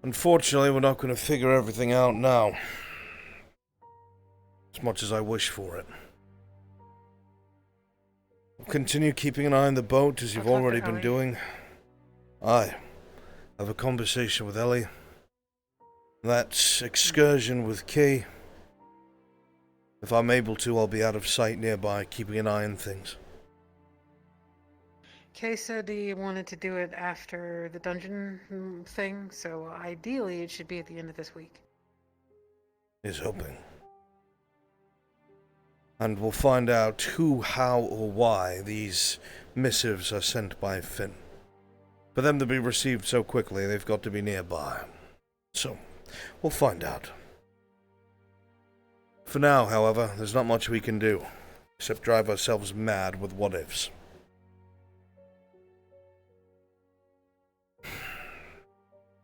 Unfortunately, we're not going to figure everything out now. As much as I wish for it. We'll continue keeping an eye on the boat as you've I'll talk to already been Ellie. doing. Aye. Have a conversation with Ellie. That excursion with Kay. If I'm able to, I'll be out of sight nearby, keeping an eye on things. Kay said he wanted to do it after the dungeon thing, so ideally it should be at the end of this week. Is hoping. And we'll find out who, how, or why these missives are sent by Finn. For them to be received so quickly, they've got to be nearby. So, we'll find out. For now, however, there's not much we can do, except drive ourselves mad with what-ifs.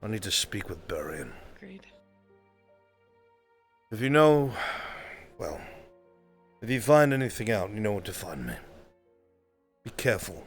I need to speak with Burian. Agreed. If you know... well... if you find anything out, you know where to find me. Be careful.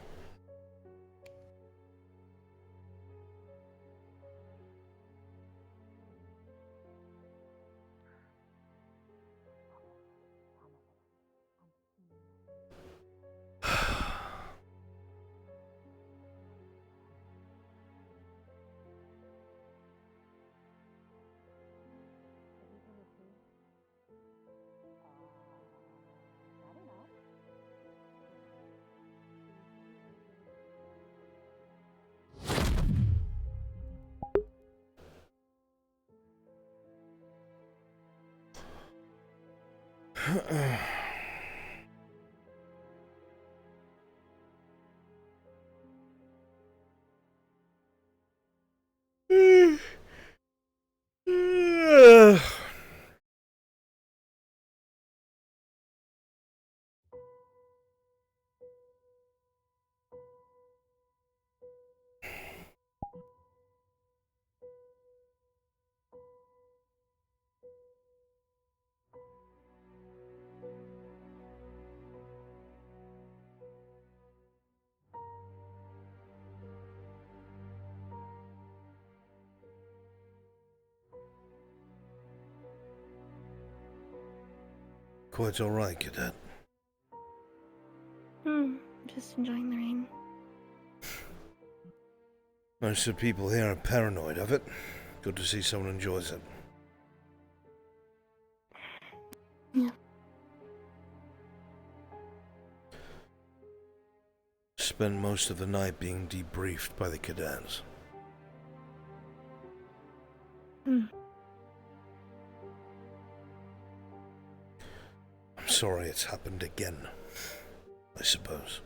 Quite alright, Cadet. Just enjoying the rain. Most of the people here are paranoid of it. Good to see someone enjoys it. Yeah. Spent most of the night being debriefed by the cadets. I'm sorry it's happened again, I suppose.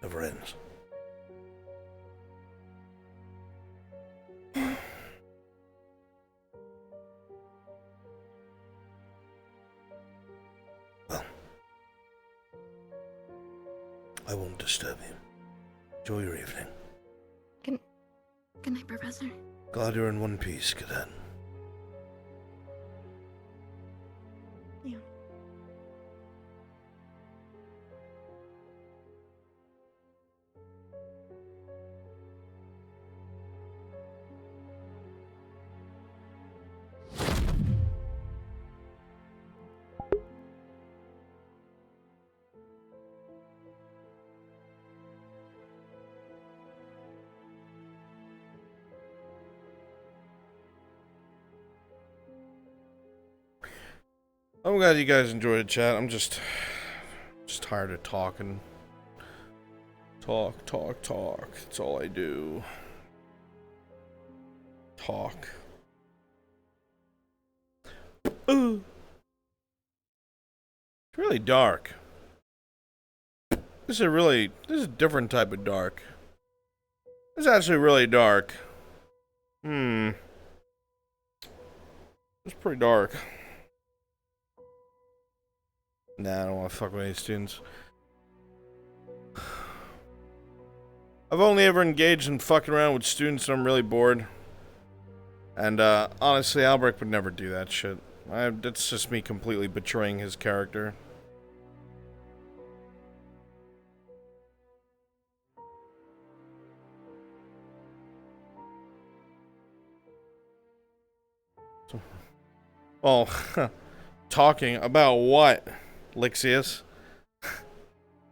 Never ends. Well, I won't disturb you. Enjoy your evening. Good night, Professor. Glad you're in one piece, Cadet. Yeah. I'm glad you guys enjoyed the chat. I'm just tired of talking. Talk. That's all I do. Talk. Ooh. It's really dark. This is a different type of dark. It's actually really dark. It's pretty dark. Nah, I don't want to fuck with any students. I've only ever engaged in fucking around with students when I'm really bored. And, honestly, Albrecht would never do that shit. That's just me completely betraying his character. Oh, talking about what, Lixius?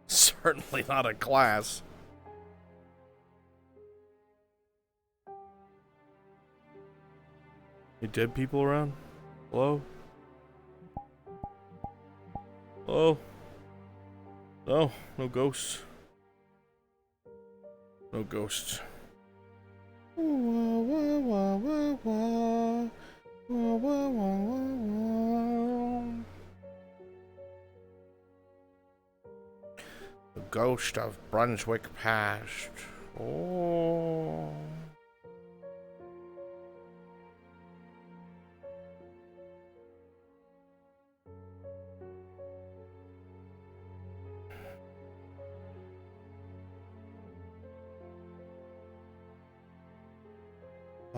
Certainly not a class. Any dead people around? Hello? Hello? No, no ghosts. No ghosts. The ghost of Brunswick past. Oh.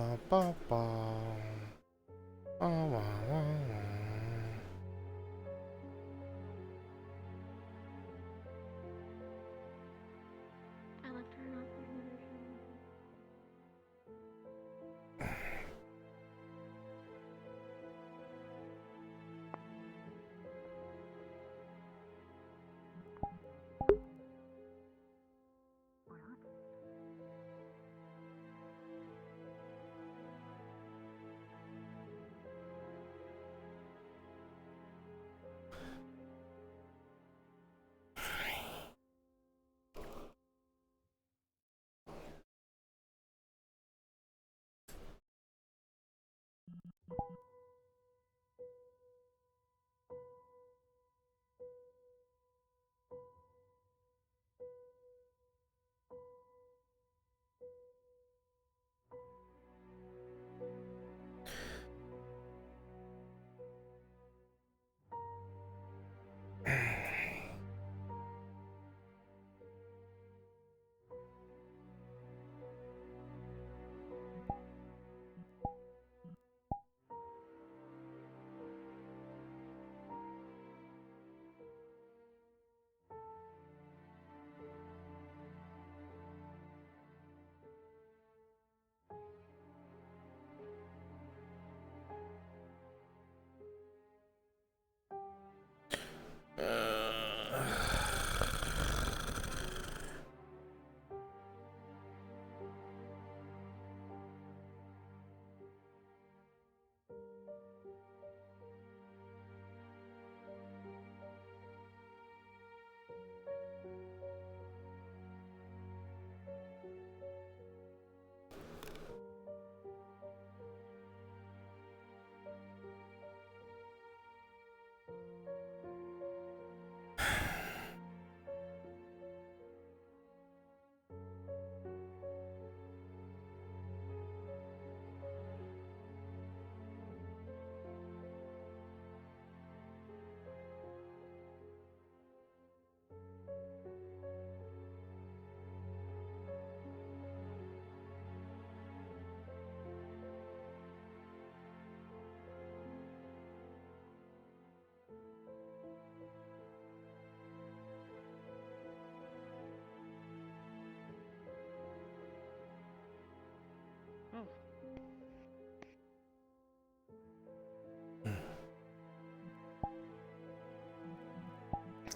Ba, ba, ba. Ba, ba, ba, ba. I left her not for another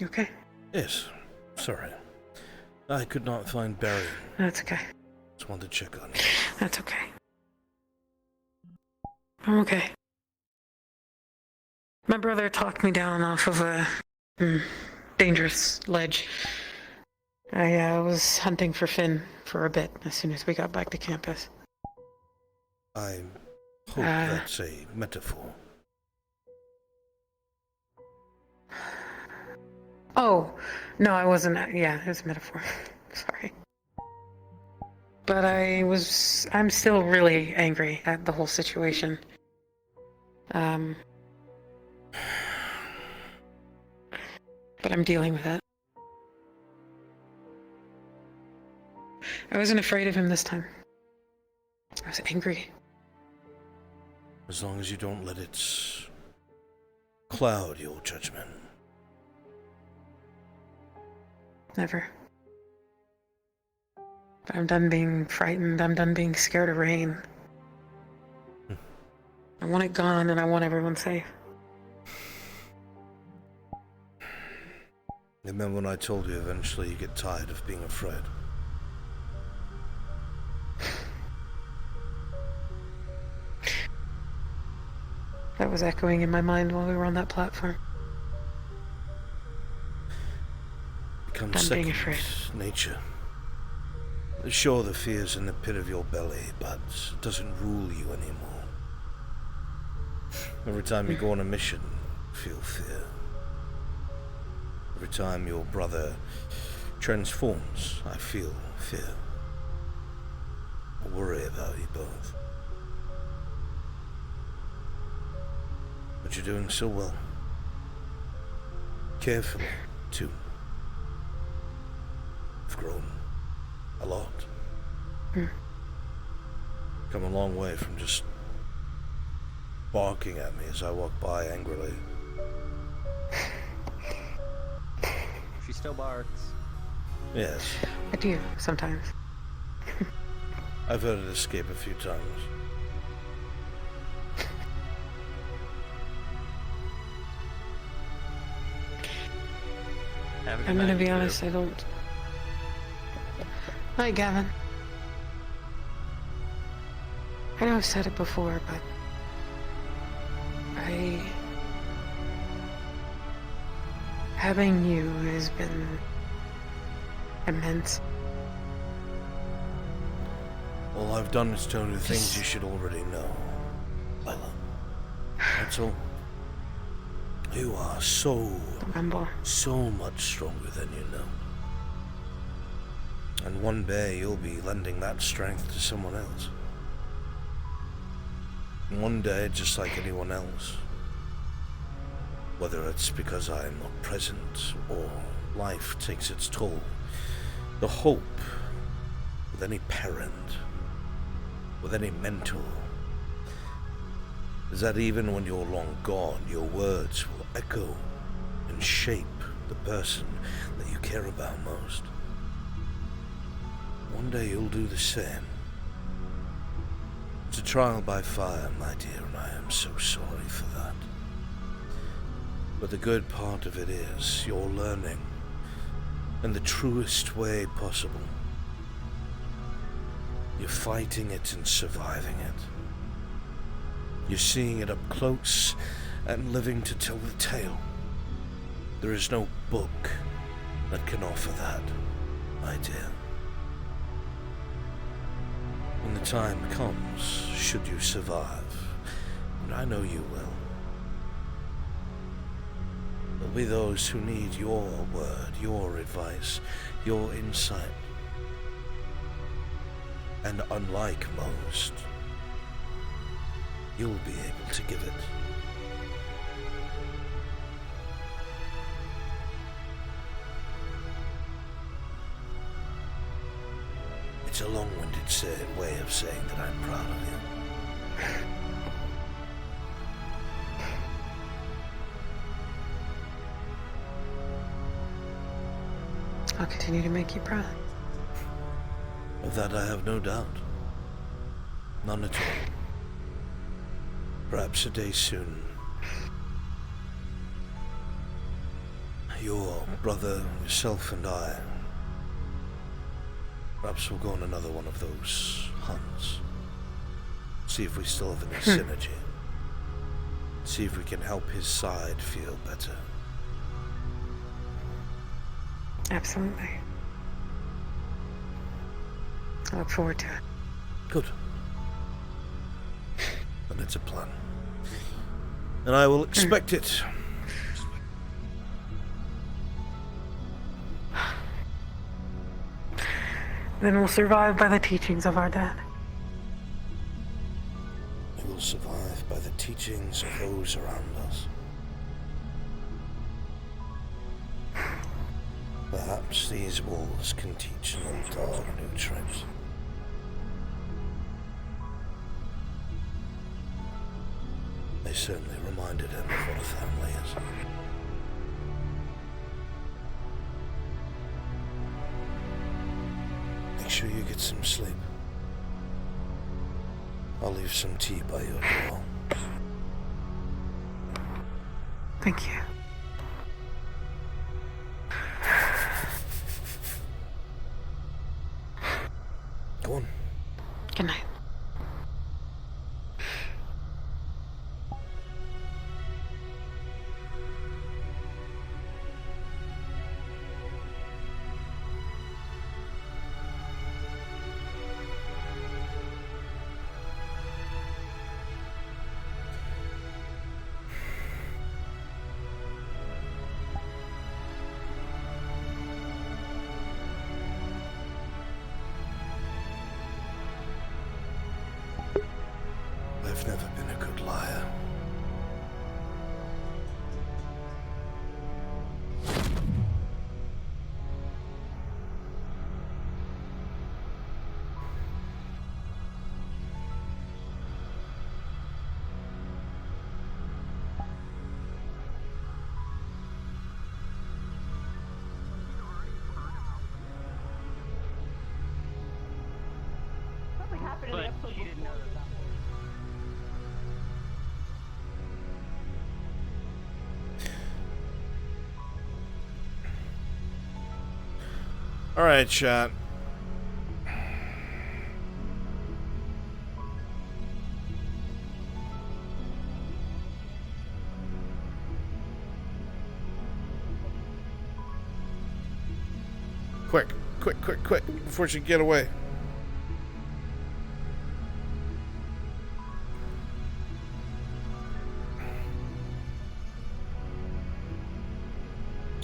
You okay? Yes, sorry. I could not find Barry. That's okay. Just wanted to check on you. That's okay. I'm okay. My brother talked me down off of a dangerous ledge. I was hunting for Finn for a bit as soon as we got back to campus. I hope that's a metaphor. Oh, no, I wasn't. Yeah, it was a metaphor. Sorry. But I'm still really angry at the whole situation. But I'm dealing with it. I wasn't afraid of him this time. I was angry. As long as you don't let it cloud your judgment. Never. But I'm done being frightened. I'm done being scared of rain. I want it gone and I want everyone safe. Remember when I told you eventually you get tired of being afraid? That was echoing in my mind while we were on that platform. Becomes I'm being second afraid. nature. Sure, the fear's in the pit of your belly, but it doesn't rule you anymore. Every time you go on a mission, feel fear. Every time your brother transforms, I feel fear. I worry about you both. But you're doing so well. Carefully, too. You've grown a lot. come a long way from just barking at me as I walk by angrily. She still barks. Yes, I do, sometimes. I've heard it escape a few times. I'm gonna be honest, I don't... Hi, Gavin. I know I've said it before, but... Having you has been... immense. All I've done is tell you things you should already know, Lila. That's all. You are so much stronger than you know. And one day you'll be lending that strength to someone else. And one day, just like anyone else, whether it's because I am not present or life takes its toll, the hope with any parent, with any mentor, is that even when you're long gone, your words will echo and shape the person that you care about most. One day you'll do the same. It's a trial by fire, my dear, and I am so sorry for that. But the good part of it is you're learning in the truest way possible. You're fighting it and surviving it. You're seeing it up close and living to tell the tale. There is no book that can offer that, my dear. When the time comes, should you survive, and I know you will, there'll be those who need your word, your advice, your insight. And unlike most, you'll be able to give it. It's a long-winded way of saying that I'm proud of you. I'll continue to make you proud. Of that I have no doubt. None at all. Perhaps a day soon, your brother, yourself, and I, perhaps we'll go on another one of those hunts. See if we still have any synergy. See if we can help his side feel better. Absolutely. I look forward to it. Good. And it's a plan. And I will expect it. Then we'll survive by the teachings of our dad. We will survive by the teachings of those around us. Perhaps these walls can teach an old dog new tricks. They certainly reminded him of what a family is. Make sure you get some sleep. I'll leave some tea by your door. Thank you. Go on. Good night. All right, chat. Quick, quick, quick, quick, before she get away.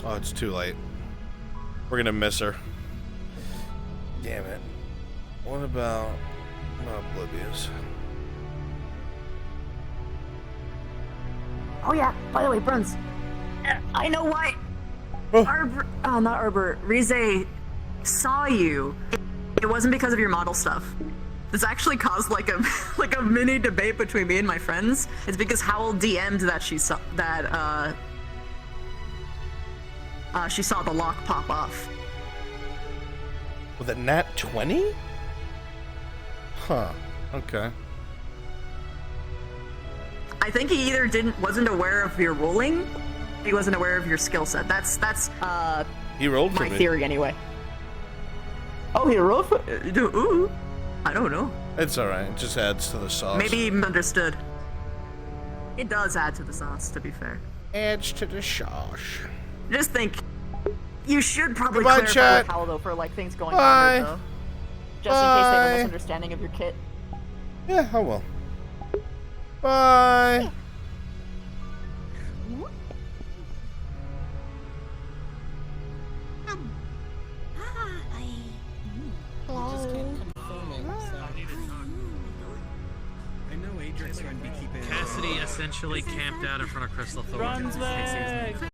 Oh, it's too late. We're gonna miss her. Damn it. What about Oblivious? Oh yeah, by the way, Bruns, I know why not Arbor, Rize saw you. It wasn't because of your model stuff. This actually caused like a like a mini debate between me and my friends. It's because Howell DM'd that she saw she saw the lock pop off. With a nat 20? Huh. Okay. I think he either wasn't aware of your rolling, he wasn't aware of your skill set. That's he rolled for my me. theory anyway. Oh, he rolled for ooh. I don't know. It's alright, it just adds to the sauce. Maybe he understood. It does add to the sauce, to be fair. Adds to the sauce. Just think, you should probably Goodbye, clarify chat. with Howell though for like things going Bye. on though. Just in case they have Bye. a misunderstanding of your kit. Yeah, I will. Bye. Cassidy essentially camped out in front of Crystal Thorn. Brunswick!